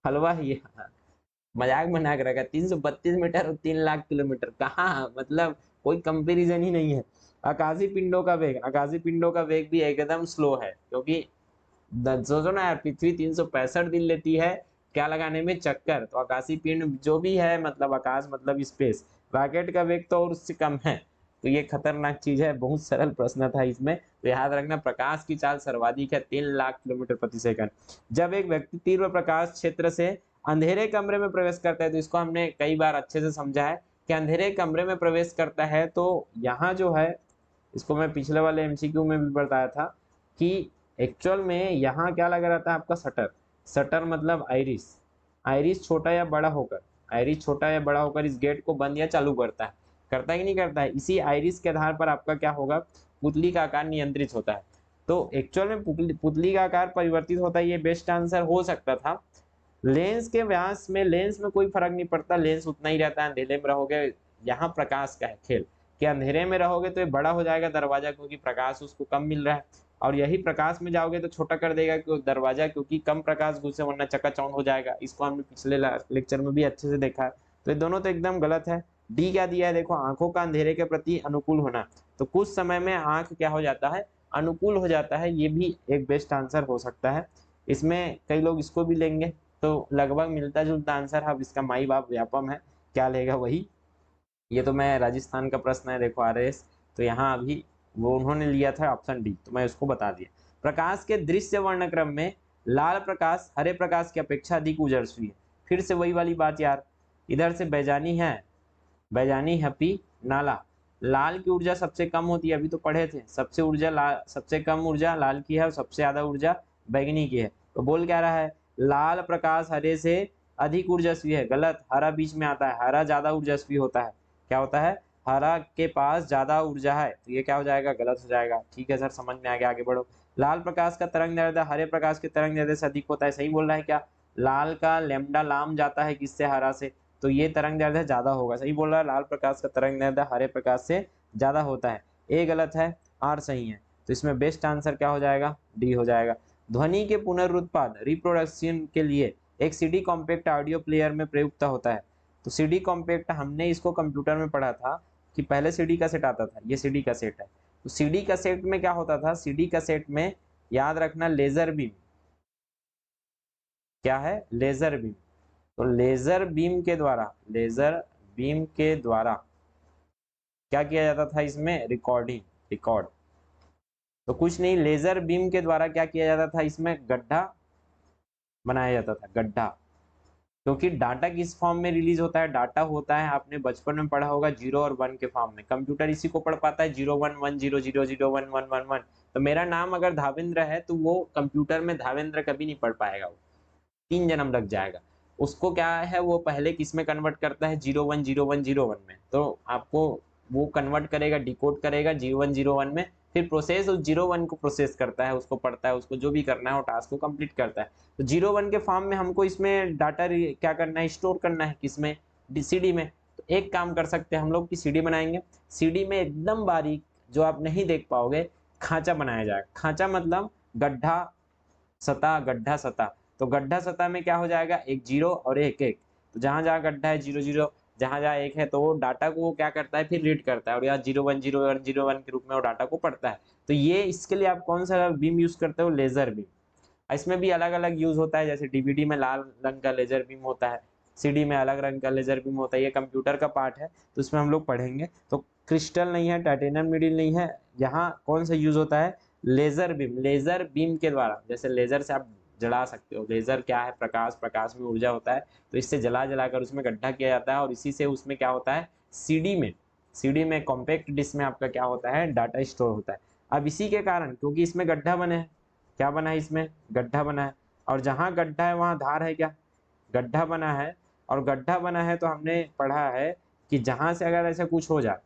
हलवा ही है। मजाक बना के रखा, 332 मीटर और 3 लाख किलोमीटर, कहाँ मतलब कोई कंपैरिजन ही नहीं है। आकाशीय पिंडों का वेग, आकाशीय पिंडों का वेग भी एकदम स्लो है, क्योंकि सोचो ना यार, पृथ्वी 365 दिन लेती है क्या लगाने में? चक्कर। तो आकाशीय पिंड जो भी है, मतलब आकाश मतलब स्पेस, रॉकेट का वेग तो और उससे कम है। तो ये खतरनाक चीज है। बहुत सरल प्रश्न था इसमें, तो याद रखना प्रकाश की चाल सर्वाधिक है 3 लाख किलोमीटर प्रति सेकंड। जब एक व्यक्ति तीव्र प्रकाश क्षेत्र से अंधेरे कमरे में प्रवेश करता है, तो इसको हमने कई बार अच्छे से समझा है कि अंधेरे कमरे में प्रवेश करता है तो यहाँ जो है, इसको मैं पिछले वाले एमसीक्यू में भी बताया था कि एक्चुअल में यहाँ क्या लगा रहता है आपका? शटर। शटर मतलब आइरिस। आइरिस छोटा या बड़ा होकर, आइरिस छोटा या बड़ा होकर इस गेट को बंद या चालू करता है। करता है कि नहीं करता है? इसी आइरिस के आधार पर आपका क्या होगा? पुतली का आकार नियंत्रित होता है। तो एक्चुअल में पुतली का आकार परिवर्तित होता है, ये बेस्ट आंसर हो सकता था। लेंस के व्यास में, लेंस में कोई फर्क नहीं पड़ता, लेंस उतना ही रहता है। अंधेरे में रहोगे, यहाँ प्रकाश का है खेल कि अंधेरे में रहोगे तो ये बड़ा हो जाएगा दरवाजा, क्योंकि प्रकाश उसको कम मिल रहा है। और यही प्रकाश में जाओगे तो छोटा कर देगा दरवाजा, क्योंकि कम प्रकाश घुसे वरना चकाचौंध हो जाएगा। इसको हमने पिछले लेक्चर में भी अच्छे से देखा है। तो ये दोनों तो एकदम गलत है। डी क्या दिया है? देखो, आंखों का अंधेरे के प्रति अनुकूल होना। तो कुछ समय में आंख क्या हो जाता है? अनुकूल हो जाता है। ये भी एक बेस्ट आंसर हो सकता है। इसमें कई लोग इसको भी लेंगे, तो लगभग मिलता जुलता आंसर है। अब इसका माई बाप व्यापम है, क्या लेगा वही। ये तो मैं राजस्थान का प्रश्न है, देखो आरएस। तो यहाँ अभी वो उन्होंने लिया था ऑप्शन डी, तो मैं उसको बता दिया। प्रकाश के दृश्य वर्णक्रम में लाल प्रकाश हरे प्रकाश की अपेक्षा अधिक ओजस्वी है। फिर से वही वाली बात यार, इधर से बैजानी है, बैजानी हपी नाला। लाल की ऊर्जा सबसे कम होती है, अभी तो पढ़े थे। सबसे कम ऊर्जा लाल की है और सबसे ज्यादा ऊर्जा बैगनी की है। तो बोल क्या रहा है? लाल प्रकाश हरे से अधिक ऊर्जस्वी है। गलत, हरा बीच में आता है, हरा ज्यादा ऊर्जस्वी होता है। क्या होता है? हरा के पास ज्यादा ऊर्जा है, तो ये क्या हो जाएगा? गलत हो जाएगा। ठीक है सर, समझ में आ गया, आगे बढ़ो। लाल प्रकाश का तरंग दैर्ध्य हरे प्रकाश के तरंग दैर्ध्य से अधिक होता है, सही बोल रहा है क्या? लाल का लैम्डा लाम जाता है किससे? हरा से, तो ये तरंग दैर्ध्य ज्यादा होगा, सही बोल रहा है। लाल प्रकाश का तरंग दैर्ध्य हरे प्रकाश से ज्यादा होता है। ए गलत है, आर सही है। तो इसमें बेस्ट आंसर क्या हो जाएगा? डी हो जाएगा। ध्वनि के पुनरुत्पाद रिप्रोडक्शन के लिए एक सीडी कॉम्पैक्ट ऑडियो प्लेयर में प्रयुक्त होता है। तो सीडी कॉम्पैक्ट हमने इसको कंप्यूटर में पढ़ा था कि पहले सीडी का सेट आता था, ये सीडी का सेट है। तो सीडी का सेट में क्या होता था? सीडी का सेट में याद रखना लेजर बीम, क्या है? Laser beam. तो लेजर बीम के द्वारा, लेजर बीम के द्वारा क्या किया जाता था इसमें? Recording, record. तो कुछ नहीं, लेजर बीम के द्वारा क्या किया जाता था इसमें? गड्ढा बनाया जाता था, गड्ढा। क्योंकि डाटा किस फॉर्म में रिलीज होता है? डाटा होता है, आपने बचपन में पढ़ा होगा, 0 और 1 के फॉर्म में। कंप्यूटर इसी को पढ़ पाता है, 0 1 1 0 0 0 1 1 1 1। तो मेरा नाम अगर धावेंद्र है तो वो कंप्यूटर में धावेंद्र कभी नहीं पढ़ पाएगा, वो 3 जन्म लग जाएगा। उसको क्या है, वो पहले किस में कन्वर्ट करता है? 0 1 0 1 0 1 में। तो आपको वो कन्वर्ट करेगा, डिकोड करेगा 0 1 0 1 में। फिर प्रोसेस उस 0 1 को प्रोसेस करता है, उसको पढ़ता है, उसको जो भी करना है वो टास्क को कंप्लीट करता है। तो 0 1 के फॉर्म में हमको इसमें डाटा क्या करना है? स्टोर करना है, किसमें? सीडी में। तो एक काम कर सकते हैं हम लोग कि सीडी बनाएंगे। सीडी में एकदम बारीक, जो आप नहीं देख पाओगे, खांचा बनाया जाएगा। खांचा मतलब गड्ढा सतह, गड्ढा सतह। तो गड्ढा सतह में क्या हो जाएगा, एक 0 और एक 1। तो जहां जहां गड्ढा है 0 0, जहां जहां 1 है तो वो डाटा को वो क्या करता है फिर रीड करता है, और यहाँ 0 1 0 1 0 1 के रूप में वो डाटा को पढ़ता है। तो ये इसके लिए आप कौन सा बीम यूज करते हो, लेजर बीम। इसमें भी अलग अलग यूज होता है, जैसे डीवीडी में लाल रंग का लेजर बीम होता है, सीडी में अलग रंग का लेजर बीम होता है। ये कंप्यूटर का पार्ट है तो इसमें हम लोग पढ़ेंगे। तो क्रिस्टल नहीं है, टाइटेनियम नीडल नहीं है, यहाँ कौन सा यूज होता है, लेजर बीम। लेजर बीम के द्वारा, जैसे लेजर से आप जला सकते हो, लेजर क्या है, प्रकाश, प्रकाश में ऊर्जा होता है, तो इससे जला जलाकर उसमें गड्ढा किया जाता है, और इसी से उसमें क्या होता है, सीडी में कॉम्पैक्ट डिस्क में आपका क्या होता है, डाटा स्टोर होता है। अब इसी के कारण, क्योंकि इसमें गड्ढा बने हैं, क्या बना है, इसमें गड्ढा बना है, और जहां गड्ढा है वहां धार है, क्या गड्ढा बना है, और गड्ढा बना है तो हमने पढ़ा है कि जहां से अगर ऐसा कुछ हो जाए,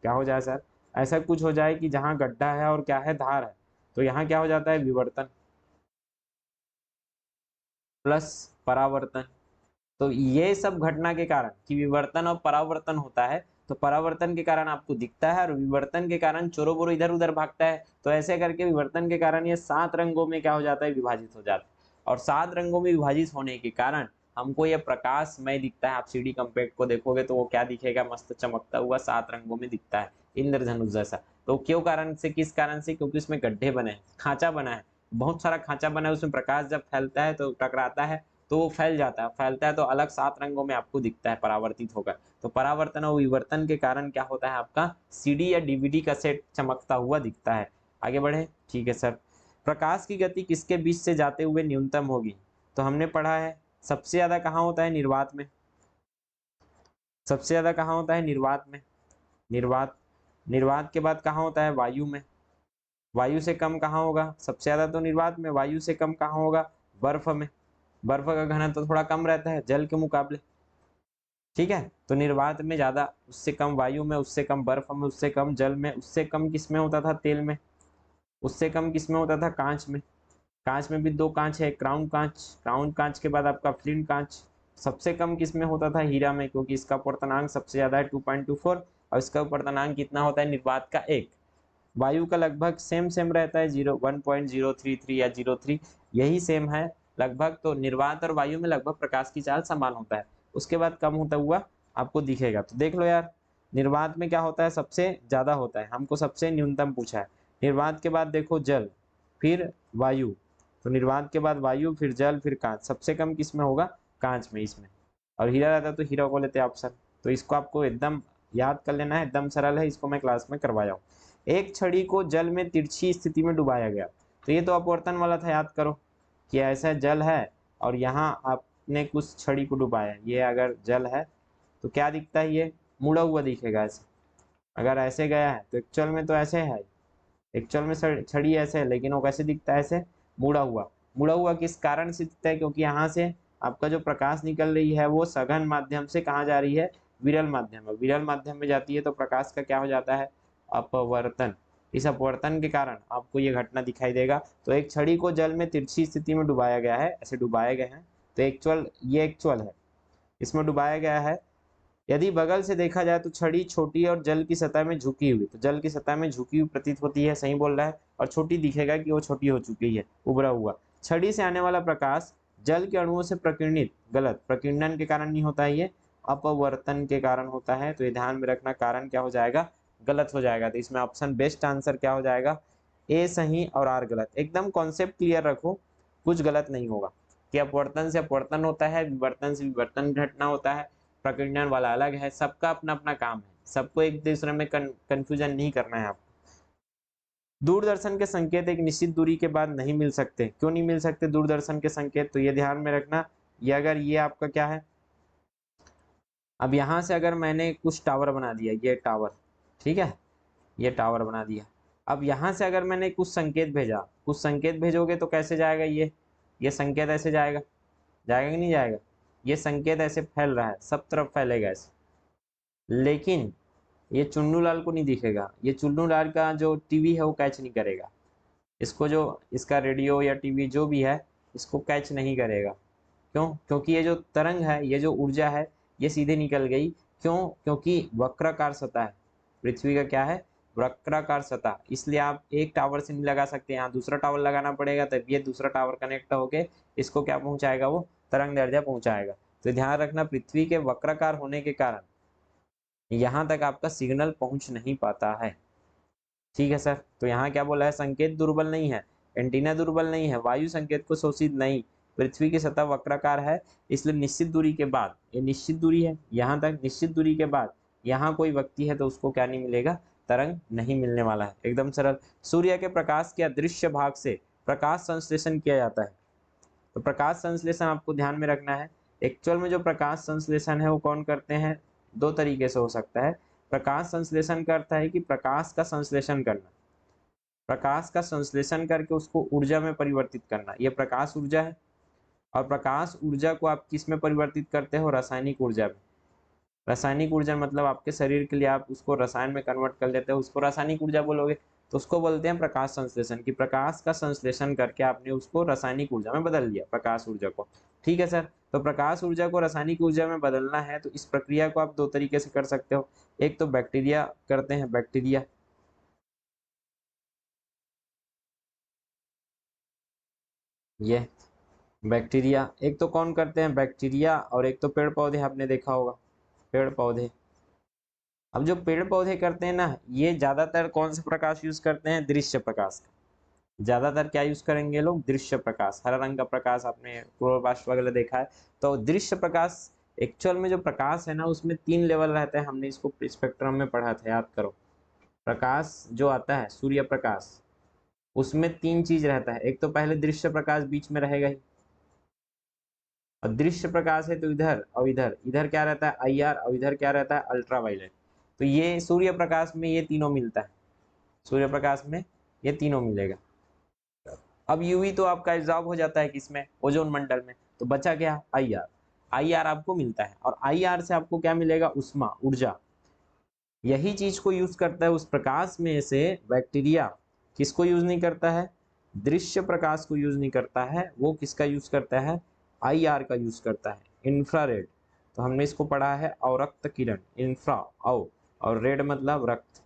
क्या हो जाए सर, ऐसा कुछ हो जाए कि जहां गड्ढा है और क्या है, धार है, तो यहाँ क्या हो जाता है, विवर्तन प्लस परावर्तन। तो ये सब घटना के कारण कि विवर्तन और परावर्तन होता है, तो परावर्तन के कारण आपको दिखता है और विवर्तन के कारण चोरो बोरो इधर उधर भागता है। तो ऐसे करके विवर्तन के कारण ये 7 रंगों में क्या हो जाता है, विभाजित हो जाता है, और 7 रंगों में विभाजित होने के कारण हमको ये प्रकाशमय दिखता है। आप सीडी कम्पैक्ट को देखोगे तो वो क्या दिखेगा, मस्त चमकता हुआ 7 रंगों में दिखता है, इंद्रधनुष जैसा। तो क्यों कारण से, किस कारण से, क्योंकि उसमें गड्ढे बने हैं, खांचा बना है, बहुत सारा खांचा बना है, उसमें प्रकाश जब फैलता है तो टकराता है तो वो फैल जाता है, फैलता है तो अलग 7 रंगों में आपको दिखता है परावर्तित होकर। तो परावर्तन और विवर्तन के कारण क्या होता है, आपका सीडी या डीवीडी का सेट चमकता हुआ दिखता है। आगे बढ़े, ठीक है सर। प्रकाश की गति किसके बीच से जाते हुए न्यूनतम होगी, तो हमने पढ़ा है सबसे ज्यादा कहाँ होता है, निर्वात में। सबसे ज्यादा कहाँ होता है, निर्वात में, निर्वात। निर्वात के बाद कहाँ होता है, वायु में। वायु से कम कहाँ होगा, सबसे ज्यादा तो निर्वात में, वायु से कम कहाँ होगा, बर्फ में। बर्फ का घनत्व तो थोड़ा कम रहता है जल के मुकाबले, ठीक है। तो निर्वात में ज्यादा, उससे कम वायु में, उससे कम बर्फ में, उससे कम जल में, उससे कम किस में होता था, तेल में। उससे कम किस में होता था, कांच में। कांच में भी 2 कांच है, क्राउन कांच, क्राउन कांच के बाद आपका फ्लिंट कांच। सबसे कम किस में होता था, हीरा में, क्योंकि इसका अपवर्तनांक सबसे ज्यादा है 2.24, और इसका अपवर्तनांक कितना होता है, निर्वात का 1। वायु का लगभग सेम सेम रहता है, 1.033 या 03, यही सेम है लगभग। तो निर्वात और वायु में लगभग प्रकाश की चाल समान होता है, उसके बाद कम होता हुआ आपको दिखेगा। तो देख लो यार, निर्वात में क्या होता है, सबसे ज्यादा होता है, हमको सबसे न्यूनतम पूछा है। निर्वात के बाद देखो जल, फिर वायु, तो निर्वात के बाद वायु, फिर जल, फिर कांच। सबसे कम किस में होगा, कांच में, इसमें। और हीरा रहता तो हीरा को लेते ऑप्शन। तो इसको आपको एकदम याद कर लेना है, एकदम सरल है, इसको मैं क्लास में करवाया हूँ। एक छड़ी को जल में तिरछी स्थिति में डुबाया गया, तो ये तो अपवर्तन वाला था, याद करो कि ऐसा जल है और यहाँ आपने कुछ छड़ी को डुबाया, ये अगर जल है तो क्या दिखता है, ये मुड़ा हुआ दिखेगा ऐसे। अगर ऐसे गया है तो एक्चुअल में तो ऐसे है, एक्चुअल में छड़ी ऐसे है, लेकिन वो कैसे दिखता है, ऐसे मुड़ा हुआ। मुड़ा हुआ किस कारण से दिखता है, क्योंकि यहाँ से आपका जो प्रकाश निकल रही है वो सघन माध्यम से कहाँ जा रही है, विरल माध्यम में। विरल माध्यम में जाती है तो प्रकाश का क्या हो जाता है, अपवर्तन। इस अपवर्तन के कारण आपको ये घटना दिखाई देगा। तो एक छड़ी को जल में तिरछी स्थिति में डुबाया गया है, ऐसे डुबाए गए हैं, तो एक्चुअल, ये एक्चुअल है, इसमें डुबाया गया है। यदि बगल से देखा जाए तो छड़ी छोटी और जल की सतह में झुकी हुई, तो जल की सतह में झुकी हुई प्रतीत होती है, सही बोल रहा है, और छोटी दिखेगा कि वो छोटी हो चुकी है, उभरा हुआ। छड़ी से आने वाला प्रकाश जल के अणुओं से प्रकीर्णित, गलत, प्रकीर्णन के कारण नहीं होता है, ये अपवर्तन के कारण होता है। तो ये ध्यान में रखना, कारण क्या हो जाएगा, गलत हो जाएगा। तो इसमें ऑप्शन बेस्ट आंसर क्या हो जाएगा, ए सही और आर गलत। एकदम कॉन्सेप्ट क्लियर रखो, कुछ गलत नहीं होगा, कि अपवर्तन से अपवर्तन होता है, विवर्तन से विवर्तन घटना होता है, प्रकीर्णन वाला अलग है, सबका अपना अपना काम है, सबको एक दूसरे में कंफ्यूजन नहीं करना है आपको। दूरदर्शन के संकेत एक निश्चित दूरी के बाद नहीं मिल सकते, क्यों नहीं मिल सकते दूरदर्शन के संकेत, तो ये ध्यान में रखना। ये अगर ये आपका क्या है, अब यहाँ से अगर मैंने कुछ टावर बना दिया, ये टावर, ठीक है, ये टावर बना दिया। अब यहाँ से अगर मैंने कुछ संकेत भेजा, कुछ संकेत भेजोगे तो कैसे जाएगा, ये संकेत ऐसे जाएगा, जाएगा कि नहीं जाएगा, ये संकेत ऐसे फैल रहा है, सब तरफ फैलेगा ऐसे, लेकिन ये चुन्नू लाल को नहीं दिखेगा, ये चुन्नू लाल का जो टीवी है वो कैच नहीं करेगा इसको, जो इसका रेडियो या टीवी जो भी है इसको कैच नहीं करेगा। क्यों, क्योंकि ये जो तरंग है, ये जो ऊर्जा है, ये सीधे निकल गई। क्यों, क्योंकि वक्राकार सतह है, पृथ्वी का क्या है, वक्राकार सतह, इसलिए आप एक टावर से नहीं लगा सकते, यहाँ दूसरा टावर लगाना पड़ेगा, तब ये दूसरा टावर कनेक्ट होके इसको क्या पहुंचाएगा, वो तरंग दैर्ध्य पहुंचाएगा। तो ध्यान रखना, पृथ्वी के वक्राकार होने के कारण यहाँ तक आपका सिग्नल पहुंच नहीं पाता है। ठीक है सर, तो यहाँ क्या बोला है, संकेत दुर्बल नहीं है, एंटीना दुर्बल नहीं है, वायु संकेत को शोषित नहीं, पृथ्वी की सतह वक्राकार है, इसलिए निश्चित दूरी के बाद, ये निश्चित दूरी है यहाँ तक, निश्चित दूरी के बाद यहाँ कोई व्यक्ति है तो उसको क्या नहीं मिलेगा, तरंग नहीं मिलने वाला है, एकदम सरल। सूर्य के प्रकाश के अदृश्य भाग से प्रकाश संश्लेषण किया जाता है। तो प्रकाश संश्लेषण आपको ध्यान में रखना है, एक्चुअल में जो प्रकाश संश्लेषण है वो कौन करते हैं, दो तरीके से हो सकता है। प्रकाश संश्लेषण का अर्थ है कि प्रकाश का संश्लेषण करना, प्रकाश का संश्लेषण करके उसको ऊर्जा में परिवर्तित करना, ये प्रकाश ऊर्जा है। और प्रकाश ऊर्जा को आप किस में परिवर्तित करते हो, रासायनिक ऊर्जा में। रासायनिक ऊर्जा मतलब आपके शरीर के लिए आप उसको रसायन में कन्वर्ट कर लेते हो, उसको रासायनिक ऊर्जा बोलोगे, तो उसको बोलते हैं प्रकाश संश्लेषण, कि प्रकाश का संश्लेषण करके आपने उसको रासायनिक ऊर्जा में बदल दिया, प्रकाश ऊर्जा को। ठीक है सर, तो प्रकाश ऊर्जा को रासायनिक ऊर्जा में बदलना है तो इस प्रक्रिया को आप दो तरीके से कर सकते हो, एक तो बैक्टीरिया करते हैं, बैक्टीरिया, ये बैक्टीरिया, एक तो कौन करते हैं, बैक्टीरिया, और एक तो पेड़ पौधे, आपने देखा होगा पेड़ पौधे। अब जो पेड़ पौधे करते हैं ना, ये ज्यादातर कौन सा प्रकाश यूज करते हैं, दृश्य प्रकाश का। ज्यादातर क्या यूज करेंगे लोग, दृश्य प्रकाश, हरा रंग का प्रकाश, आपने क्लोरोप्लास्ट वगैरह देखा है। तो दृश्य प्रकाश, एक्चुअल में जो प्रकाश है ना उसमें तीन लेवल रहते हैं, हमने इसको स्पेक्ट्रम में पढ़ा था, याद करो। प्रकाश जो आता है सूर्य प्रकाश, उसमें तीन चीज रहता है, एक तो पहले दृश्य प्रकाश बीच में रहेगा ही, और दृश्य प्रकाश है तो इधर और इधर, इधर क्या रहता है, IR, और इधर क्या रहता है, अल्ट्रावायलेट। तो ये सूर्य प्रकाश में ये तीनों मिलता है, सूर्य प्रकाश में ये तीनों मिलेगा। अब यूवी तो आपका एब्जॉर्ब हो जाता है किसमें, ओजोन मंडल में, तो बचा क्या, IR। IR आपको मिलता है, और IR से आपको क्या मिलेगा, उष्मा, ऊर्जा। यही चीज को यूज करता है उस प्रकाश में से बैक्टीरिया, किसको यूज नहीं करता है, दृश्य प्रकाश को यूज नहीं करता है, वो किसका यूज करता है, IR का यूज करता है, इंफ्रारेड। तो हमने इसको पढ़ा है अवरक्त किरण, इंफ्रा और रेड मतलब रक्त,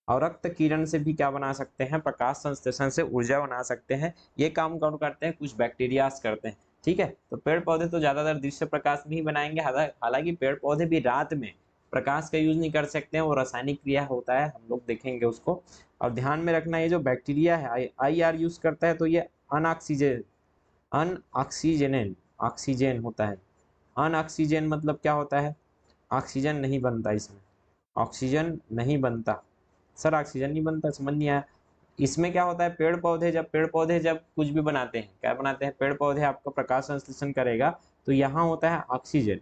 और रक्त किरण से भी क्या बना सकते हैं, प्रकाश संश्लेषण से ऊर्जा बना सकते हैं। ये काम कौन करते हैं, कुछ बैक्टीरियाज करते हैं। ठीक है, तो पेड़ पौधे तो ज्यादातर दृश्य प्रकाश में ही बनाएंगे, हालांकि पेड़ पौधे भी रात में प्रकाश का यूज नहीं कर सकते हैं, वो रासायनिक क्रिया होता है, हम लोग देखेंगे उसको। और ध्यान में रखना, ये जो बैक्टीरिया है IR यूज करता है, तो ये अनऑक्सीजन अनऑक्सीजनेन ऑक्सीजन होता है। अनऑक्सीजन मतलब क्या होता है, ऑक्सीजन नहीं बनता इसमें, ऑक्सीजन नहीं बनता सर, ऑक्सीजन नहीं बनता, समझ नहीं आया। इसमें क्या होता है, पेड़ पौधे जब कुछ भी बनाते हैं, क्या बनाते हैं, पेड़ पौधे आपका प्रकाश संश्लेषण करेगा, तो यहाँ होता है ऑक्सीजन।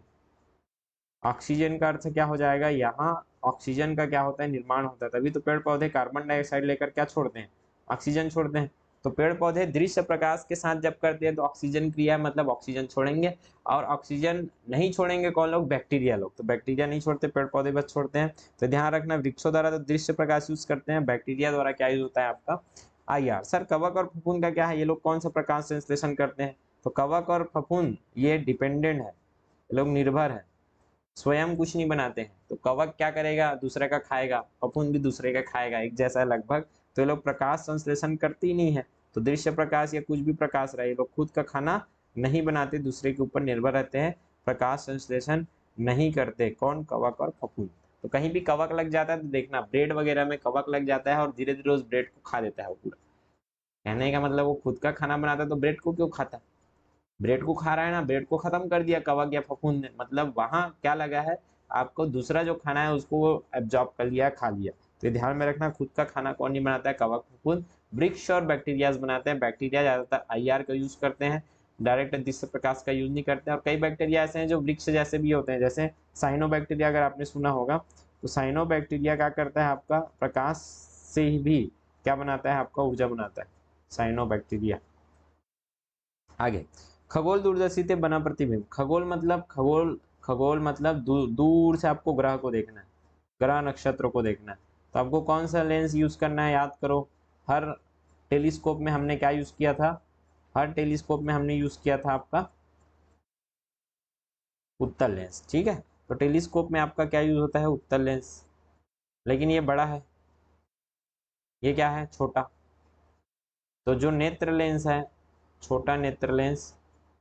ऑक्सीजन का अर्थ क्या हो जाएगा, यहाँ ऑक्सीजन का क्या होता है, निर्माण होता है, तभी तो पेड़ पौधे कार्बन डाइऑक्साइड लेकर क्या छोड़ते हैं, ऑक्सीजन छोड़ते हैं। तो पेड़ पौधे दृश्य प्रकाश के साथ जब करते हैं तो ऑक्सीजन क्रिया मतलब ऑक्सीजन छोड़ेंगे, और ऑक्सीजन नहीं छोड़ेंगे कौन लोग, बैक्टीरिया लोग, तो बैक्टीरिया नहीं छोड़ते, पेड़ पौधे बस छोड़ते हैं। तो ध्यान रखना, वृक्षों द्वारा तो दृश्य प्रकाश यूज करते हैं, बैक्टीरिया द्वारा क्या यूज होता है आपका, IR। सर कवक और फफूंद का क्या है, ये लोग कौन सा प्रकाश संश्लेषण करते हैं, तो कवक और फफूंद ये डिपेंडेंट है, ये लोग निर्भर है, स्वयं कुछ नहीं बनाते हैं। तो कवक क्या करेगा, दूसरे का खाएगा, फफूंद भी दूसरे का खाएगा, एक जैसा लगभग। तो ये लोग प्रकाश संश्लेषण करते ही नहीं है, तो दृश्य प्रकाश या कुछ भी प्रकाश रहे, ये लोग खुद का खाना नहीं बनाते, दूसरे के ऊपर निर्भर रहते हैं, प्रकाश संश्लेषण नहीं करते, कौन, कवक और फफूंद। तो कहीं भी कवक लग जाता है तो देखना, ब्रेड वगैरह में कवक लग जाता है और धीरे धीरे उस ब्रेड को खा देता है वो पूरा। कहने का मतलब वो खुद का खाना बनाता है तो ब्रेड को क्यों खाता है, ब्रेड को खा रहा है ना, ब्रेड को खत्म कर दिया कवक या फफूंद ने, मतलब वहां क्या लगा है, आपको दूसरा जो खाना है उसको वो एब्जॉर्ब कर लिया, खा लिया। तो ये ध्यान में रखना, खुद का खाना कौन नहीं बनाता है, कवक फफूंद। वृक्ष और बैक्टीरियाज बनाते हैं, बैक्टीरिया ज्यादातर IR का यूज करते हैं, डायरेक्ट दृश्य प्रकाश का यूज नहीं करते हैं। और कई बैक्टीरिया ऐसे हैं जो वृक्ष जैसे भी होते हैं, जैसे साइनो बैक्टीरिया, अगर आपने सुना होगा, तो साइनो बैक्टीरिया क्या करता है, आपका प्रकाश से ही भी क्या बनाता है, आपका ऊर्जा बनाता है, साइनो बैक्टीरिया। आगे, खगोल दूरदर्शी से बना प्रतिबिंब, खगोल मतलब दूर से आपको ग्रह को देखना है, ग्रह नक्षत्र को देखना है, तो आपको कौन सा लेंस यूज करना है, याद करो। हर टेलीस्कोप में हमने क्या यूज किया था, हर टेलीस्कोप में हमने यूज किया था आपका उत्तल लेंस। ठीक है, तो टेलीस्कोप में आपका क्या यूज होता है, उत्तल लेंस, लेकिन ये बड़ा है, ये क्या है, छोटा। तो जो नेत्र लेंस है, छोटा नेत्र लेंस,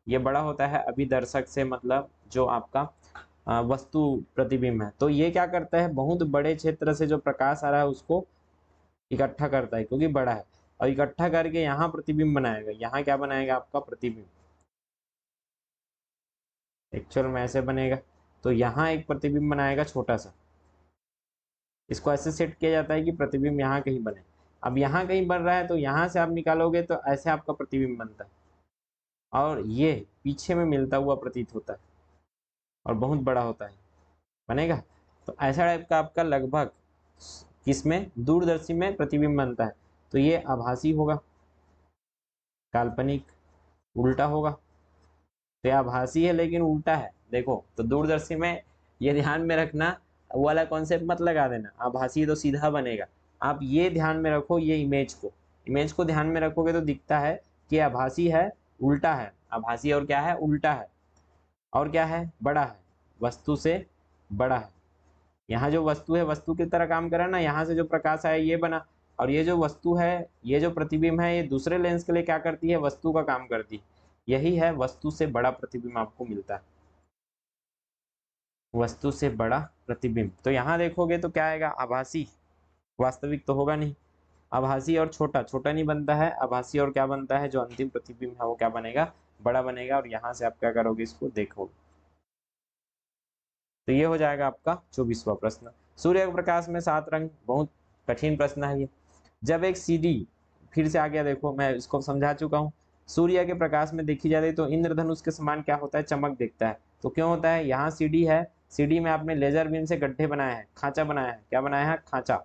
ये बड़ा होता है अभिदर्शक से, मतलब जो आपका वस्तु प्रतिबिंब है। तो ये क्या करता है, बहुत बड़े क्षेत्र से जो प्रकाश आ रहा है उसको इकट्ठा करता है क्योंकि बड़ा है, और इकट्ठा करके यहाँ प्रतिबिंब बनाएगा। यहाँ क्या बनाएगा, आपका प्रतिबिंब। एक्चुअल में ऐसे बनेगा। तो यहाँ एक प्रतिबिंब बनाएगा छोटा सा, इसको ऐसे सेट किया जाता है कि प्रतिबिंब यहाँ कहीं बने। अब यहाँ कहीं बन रहा है तो यहाँ से आप निकालोगे तो ऐसे आपका प्रतिबिंब बनता है, और ये पीछे में मिलता हुआ प्रतीत होता है और बहुत बड़ा होता है, बनेगा। तो ऐसा टाइप का आपका लगभग किसमें, दूरदर्शी में प्रतिबिंब बनता है। तो ये आभासी होगा, काल्पनिक, उल्टा होगा। तो ये आभासी है लेकिन उल्टा है, देखो। तो दूरदर्शी में ये ध्यान में रखना, वो वाला कॉन्सेप्ट मत लगा देना, आभासी तो सीधा बनेगा। आप ये ध्यान में रखो, ये इमेज को ध्यान में रखोगे तो दिखता है कि आभासी है, उल्टा है। आभासी और क्या है, उल्टा है। और क्या है, बड़ा है, वस्तु से बड़ा है। यहाँ जो वस्तु है, वस्तु की तरह काम करे ना, यहाँ से जो प्रकाश आया ये बना, और ये जो वस्तु है, ये जो प्रतिबिंब है, ये दूसरे लेंस के लिए क्या करती है, वस्तु का काम करती है। यही है, वस्तु से बड़ा प्रतिबिंब आपको मिलता है, वस्तु से बड़ा प्रतिबिंब। तो यहाँ देखोगे तो क्या आएगा, आभासी, वास्तविक तो होगा नहीं। आभासी और छोटा, छोटा नहीं बनता है, आभासी और क्या बनता है, जो अंतिम प्रतिबिंब है वो क्या बनेगा, बड़ा बनेगा। और यहाँ से आप क्या करोगे, इसको देखोगे। तो ये हो जाएगा आपका 24वां प्रश्न। सूर्य के प्रकाश में 7 रंग, बहुत कठिन प्रश्न है ये। जब एक सीडी, फिर से आ गया, देखो मैं इसको समझा चुका हूँ। सूर्य के प्रकाश में देखी जाती तो इंद्रधनुष के समान क्या होता है, चमक दिखता है। तो क्यों होता है, यहाँ सीडी है, सीडी में आपने लेजर बीम से गड्ढे बनाए हैं, खांचा बनाया है, क्या बनाया है, खांचा।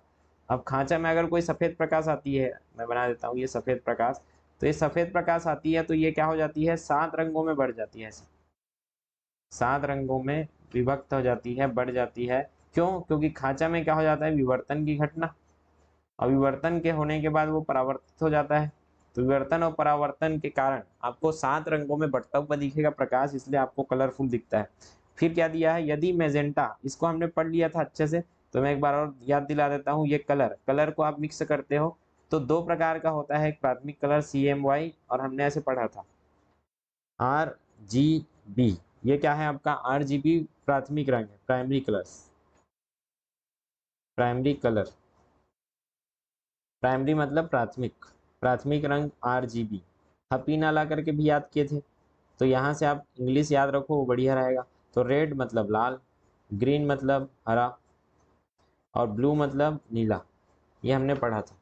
अब खांचा में अगर कोई सफेद प्रकाश आती है, मैं बना देता हूँ ये सफेद प्रकाश। तो ये सफेद प्रकाश आती है तो ये क्या हो जाती है, 7 रंगों में बढ़ जाती है, ऐसे 7 रंगों में विभक्त हो जाती है, बढ़ जाती है। क्यों, क्योंकि खांचा में क्या हो जाता है, विवर्तन की घटना। और विवर्तन के होने के बाद वो परावर्तित हो जाता है। तो विवर्तन और परावर्तन के कारण आपको 7 रंगों में बढ़ता हुआ दिखेगा प्रकाश, इसलिए आपको कलरफुल दिखता है। फिर क्या दिया है, यदि मैजेंटा, इसको हमने पढ़ लिया था अच्छे से, तो मैं एक बार और याद दिला देता हूँ। ये कलर को आप मिक्स करते हो तो 2 प्रकार का होता है, एक प्राथमिक कलर CMY, और हमने ऐसे पढ़ा था RGB। ये क्या है आपका, RGB प्राथमिक रंग है, primary colours, primary colour, primary मतलब प्राथमिक, प्राथमिक रंग RGB। हपी ना ला करके भी याद किए थे, तो यहाँ से आप इंग्लिश याद रखो, वो बढ़िया रहेगा। तो रेड मतलब लाल, ग्रीन मतलब हरा, और ब्लू मतलब नीला, ये हमने पढ़ा था।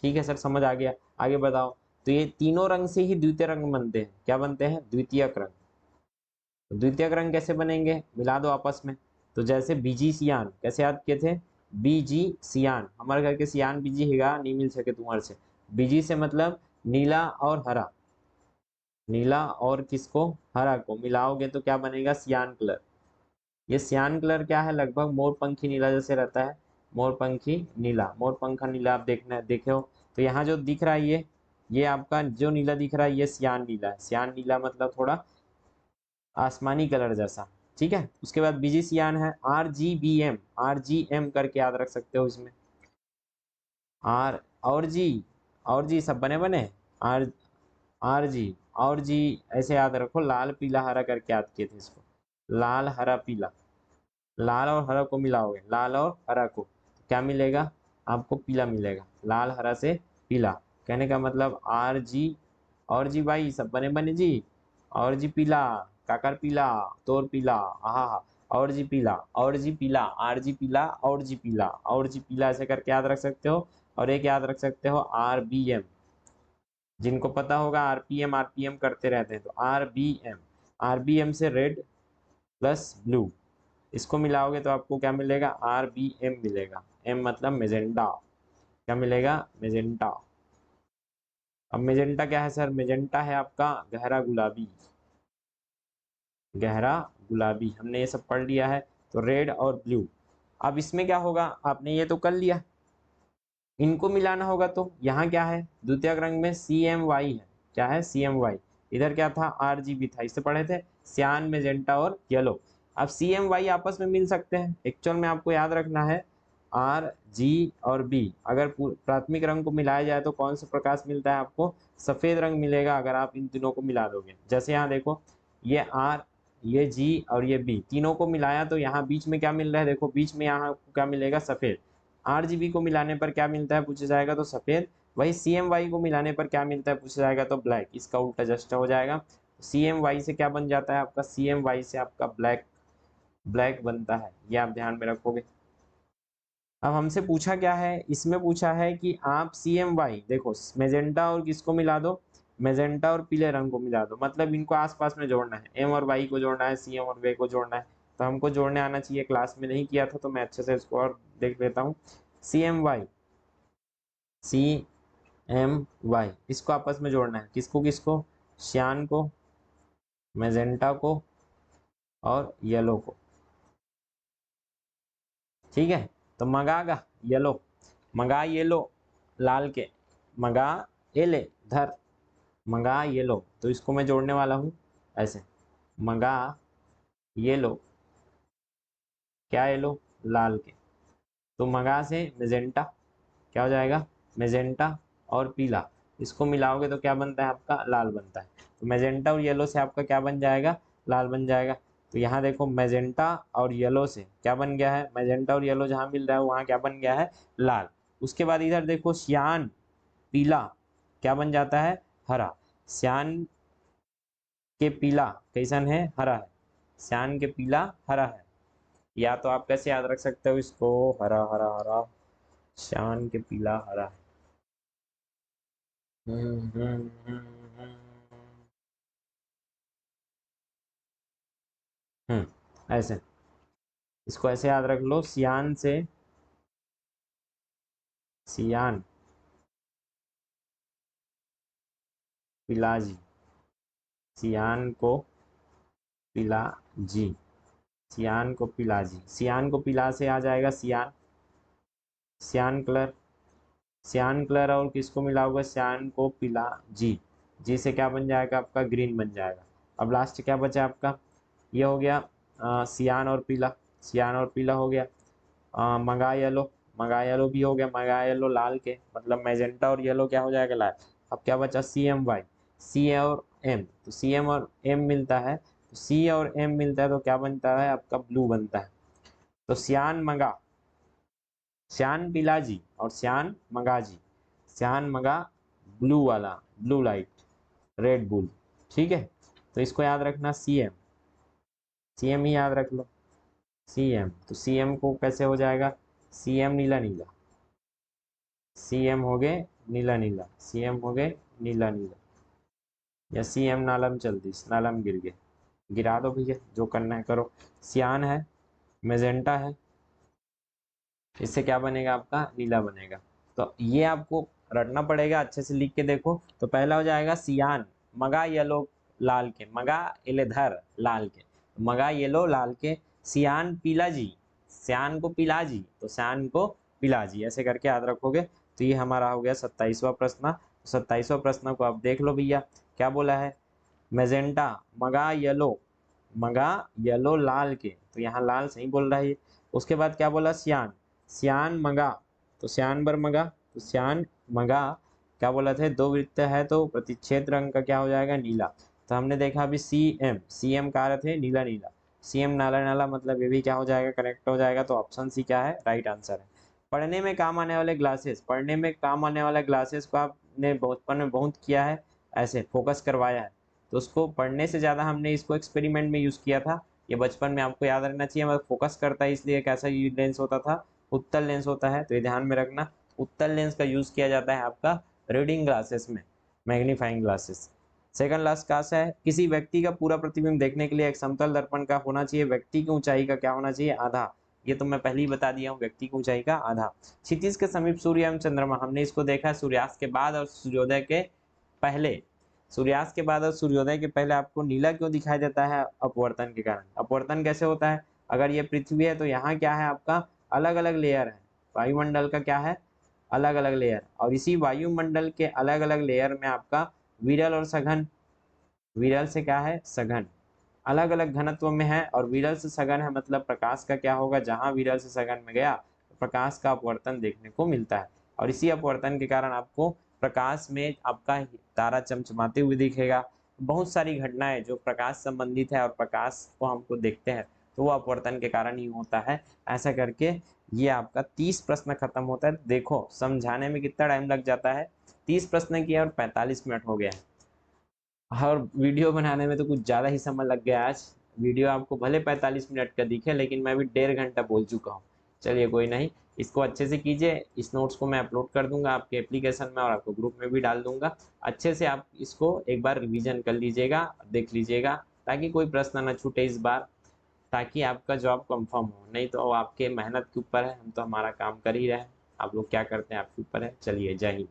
ठीक है सर, समझ आ गया, आगे बताओ। तो ये तीनों रंग से ही द्वितीय रंग बनते हैं, क्या बनते हैं, द्वितीयक रंग। तो द्वितीयक रंग कैसे बनेंगे, मिला दो आपस में। तो जैसे बीजी सियान, कैसे याद किए थे, बीजी सियान, हमारे घर के सियान बीजी हिगा नहीं मिल सके तुम्हारे से। बीजी से मतलब नीला और हरा, नीला और किसको, हरा को मिलाओगे तो क्या बनेगा, सियान कलर। ये सियान कलर क्या है, लगभग मोरपंखी नीला जैसे रहता है, मोरपंखी नीला, मोरपंखा नीला आप देखना देखे हो। तो यहाँ जो दिख रहा है ये आपका जो नीला दिख रहा है, ये सियान नीला है। सियान नीला मतलब थोड़ा आसमानी कलर जैसा। ठीक है, उसके बाद बीजी सियान है, RGBM, RGM करके याद रख सकते हो इसमें। आर और जी सब बने बने, आर RG और जी ऐसे याद रखो, लाल पीला हरा करके याद किए थे इसको, लाल हरा पीला। लाल और हरा को मिलाओगे, लाल और हरा को, तो क्या मिलेगा आपको, पीला मिलेगा, लाल हरा से पीला। कहने का मतलब और जी भाई सब बने बने जी, और जी पीला, काकर पीला, तोर पीला, आहा, और जी पीला, और जी पीला, RG पीला, और जी पीला, और जी पीला, ऐसे करके याद रख सकते हो। और एक याद रख सकते हो RBM, जिनको पता होगा RPM करते रहते हैं, तो RBM से रेड प्लस ब्लू, इसको मिलाओगे तो आपको क्या मिलेगा, RBM मिलेगा। M मतलब मेजेंटा, क्या मिलेगा, मेजेंटा। अब मेजेंटा क्या है सर, मेजेंटा है आपका गहरा गुलाबी, गहरा गुलाबी, हमने ये सब पढ़ लिया है। तो रेड और ब्लू। अब इसमें क्या होगा, आपने ये तो कर लिया, इनको मिलाना होगा। तो यहाँ क्या है, द्वितीयक रंग में CMY है, क्या है, CMY। इधर क्या था, RGB था, इससे पढ़े थे, सियान, मेजेंटा और येलो। अब CMY आपस में मिल सकते हैं, एक्चुअल में आपको याद रखना है आर जी और बी, अगर प्राथमिक रंग को मिलाया जाए तो कौन सा प्रकाश मिलता है आपको? सफेद रंग मिलेगा अगर आप इन तीनों को मिला दोगे। जैसे यहाँ देखो, ये आर, ये जी और ये बी, तीनों को मिलाया तो यहाँ बीच में क्या मिल रहा है? देखो बीच में यहाँ क्या मिलेगा? सफेद। आरजीबी को मिलाने पर क्या मिलता है पूछा जाएगा? तो सफेद। वही CMY को मिलाने पर क्या मिलता है पूछा जाएगा? तो ब्लैक। इसका उल्टा जस्ट हो जाएगा। CMY से क्या बन जाता है आपका? CMY से आपका ब्लैक, ब्लैक बनता है। ये आप ध्यान में रखोगे। अब हमसे पूछा क्या है? इसमें पूछा है कि आप CMY देखो, मेजेंटा और किसको मिला दो? मेजेंटा और पीले रंग को मिला दो, मतलब इनको आसपास में जोड़ना है। M और Y को जोड़ना है, CM और W को जोड़ना है। तो हमको जोड़ने आना चाहिए, क्लास में नहीं किया था तो मैं अच्छे से इसको और देख लेता हूँ। CMY, CMY, इसको आपस में जोड़ना है। किसको किसको? श्यान को, मेजेंटा को और येलो को। ठीक है, तो मंगागा येलो, मंगा येलो लाल के, मंगा एले धर, मंगा येलो। तो इसको मैं जोड़ने वाला हूँ ऐसे, मंगा येलो, क्या येलो? लाल के। तो मंगा से मेजेंटा क्या हो जाएगा? मेजेंटा और पीला, इसको मिलाओगे तो क्या बनता है आपका? लाल बनता है। तो मेजेंटा और येलो से आपका क्या बन जाएगा? लाल बन जाएगा। तो यहाँ देखो, मेजेंटा और येलो से क्या बन गया है? मेजेंटा और येलो जहाँ मिल रहा है वहाँ क्या बन गया है? लाल। उसके बाद इधर देखो, सियान पीला क्या बन जाता है? हरा। सियान के पीला कैसन है? हरा है। सियान के पीला हरा है। या तो आप कैसे याद रख सकते हो इसको? हरा हरा हरा, सियान के पीला हरा है। ऐसे, इसको ऐसे याद रख लो, सियान से, सियान पिलाजी, सियान को पिलाजी, सियान को पिलाजी। सियान को पिला से आ जाएगा सियान, सियान कलर, सियान कलर और किसको मिला होगा? सियान को पिला जी, जी से क्या बन जाएगा आपका? ग्रीन बन जाएगा। अब लास्ट क्या बचा आपका? ये हो गया सियान और पीला, सियान और पीला हो गया। मंगा येलो, मंगा येलो भी हो गया। मंगा येलो लाल के, मतलब मैजेंटा और येलो क्या हो जाएगा? लाल। अब क्या बचा? CMY, सी और M, तो CM और M मिलता है, तो C और M मिलता है तो क्या बनता है आपका? ब्लू बनता है। तो सियान मंगा, श्यान पिलाजी और श्यान मंगाजी, श्यान मंगा ब्लू वाला, ब्लू लाइट, रेड बुल। ठीक है, तो इसको याद रखना, CM, CM ही याद रख लो, CM। तो CM को कैसे हो जाएगा? CM नीला नीला, CM हो गए नीला नीला, CM हो गए नीला नीला, या CM नालम चलती, नालम गिर गए, गिरा दो भैया, जो करना है करो। सियान है, मेजेंटा है, इससे क्या बनेगा आपका? नीला बनेगा। तो ये आपको रटना पड़ेगा, अच्छे से लिख के देखो। तो पहला हो जाएगा सियान, मगा येलो लाल के, मगा इलेधर लाल के, मगा येलो लाल के, सियान पीलाजी, सियान को पिलाजी, तो सियान को पिलाजी, ऐसे करके याद रखोगे। तो ये हमारा हो गया 27वां प्रश्न। 27वां प्रश्न को आप देख लो भैया, क्या बोला है? मेजेंटा मगा येलो, मगा येलो लाल के, तो यहाँ लाल सही बोल रहा है ये। उसके बाद क्या बोला? सियान, सियान मगा, तो सियान बर मगा, तो सियान मगा क्या बोला थे? दो वृत्त है तो प्रतिच्छेद रंग का क्या हो जाएगा? नीला। तो हमने देखा अभी CM, CM का अर्थ है नीला नीला, CM नाला नाला, मतलब ये भी क्या हो जाएगा? करेक्ट हो जाएगा। तो ऑप्शन सी क्या है? राइट आंसर है। पढ़ने में काम आने वाले ग्लासेस, पढ़ने में काम आने वाले ग्लासेस को आपने बचपन में बहुत किया है, ऐसे फोकस करवाया है। तो उसको पढ़ने से ज़्यादा हमने इसको एक्सपेरिमेंट में यूज़ किया था। ये बचपन में आपको याद रखना चाहिए। मतलब फोकस करता है इसलिए कैसा लेंस होता था? उत्तल लेंस होता है, तो ये ध्यान में रखना। उत्तल लेंस का यूज़ किया जाता है आपका रीडिंग ग्लासेस में, magnifying glasses. Second last class है, किसी व्यक्ति का पूरा प्रतिबिंब देखने के लिए एक समतल दर्पण का होना चाहिए। व्यक्ति की ऊंचाई का क्या होना चाहिए? आधा। ये तो मैं पहले ही बता दिया हूँ, व्यक्ति की ऊंचाई का आधा। क्षितिज के समीप सूर्य एवं चंद्रमा, हमने इसको देखा सूर्यास्त के बाद और सूर्योदय के पहले। सूर्यास्त के बाद और सूर्योदय के पहले आपको नीला क्यों दिखाई देता है? अपवर्तन के कारण। अपवर्तन कैसे होता है? अगर ये पृथ्वी है तो यहाँ क्या है आपका? अलग अलग लेयर है, वायुमंडल का क्या है? अलग अलग लेयर। और इसी वायुमंडल के अलग अलग लेयर में आपका विरल और सघन, विरल से क्या है? सघन, अलग अलग घनत्व में है। और विरल से सघन है मतलब प्रकाश का क्या होगा? जहां विरल से सघन में गया प्रकाश का अपवर्तन देखने को मिलता है, और इसी अपवर्तन के कारण आपको प्रकाश में आपका तारा चमचमाते हुए दिखेगा। बहुत सारी घटनाएं जो प्रकाश संबंधित है और प्रकाश को हमको देखते हैं तो वो अपवर्तन के कारण ही होता है। ऐसा करके ये आपका 30 प्रश्न खत्म होता है। देखो समझाने में कितना टाइम लग जाता है, 30 प्रश्न किया और 45 मिनट हो गया, और वीडियो बनाने में तो कुछ ज़्यादा ही समय लग गया आज। वीडियो आपको भले 45 मिनट का दिखे, लेकिन मैं भी 1.5 घंटा बोल चुका हूँ। चलिए कोई नहीं, इसको अच्छे से कीजिए। इस नोट्स को मैं अपलोड कर दूंगा आपके एप्लीकेशन में और आपको ग्रुप में भी डाल दूंगा। अच्छे से आप इसको एक बार रिवीजन कर लीजिएगा, देख लीजिएगा, ताकि कोई प्रश्न न छूटे इस बार, ताकि आपका जॉब कंफर्म हो। नहीं तो आपके मेहनत के ऊपर है, हम तो हमारा काम कर ही रहे हैं, आप लोग क्या करते हैं आपके ऊपर है। चलिए, जय हिंद।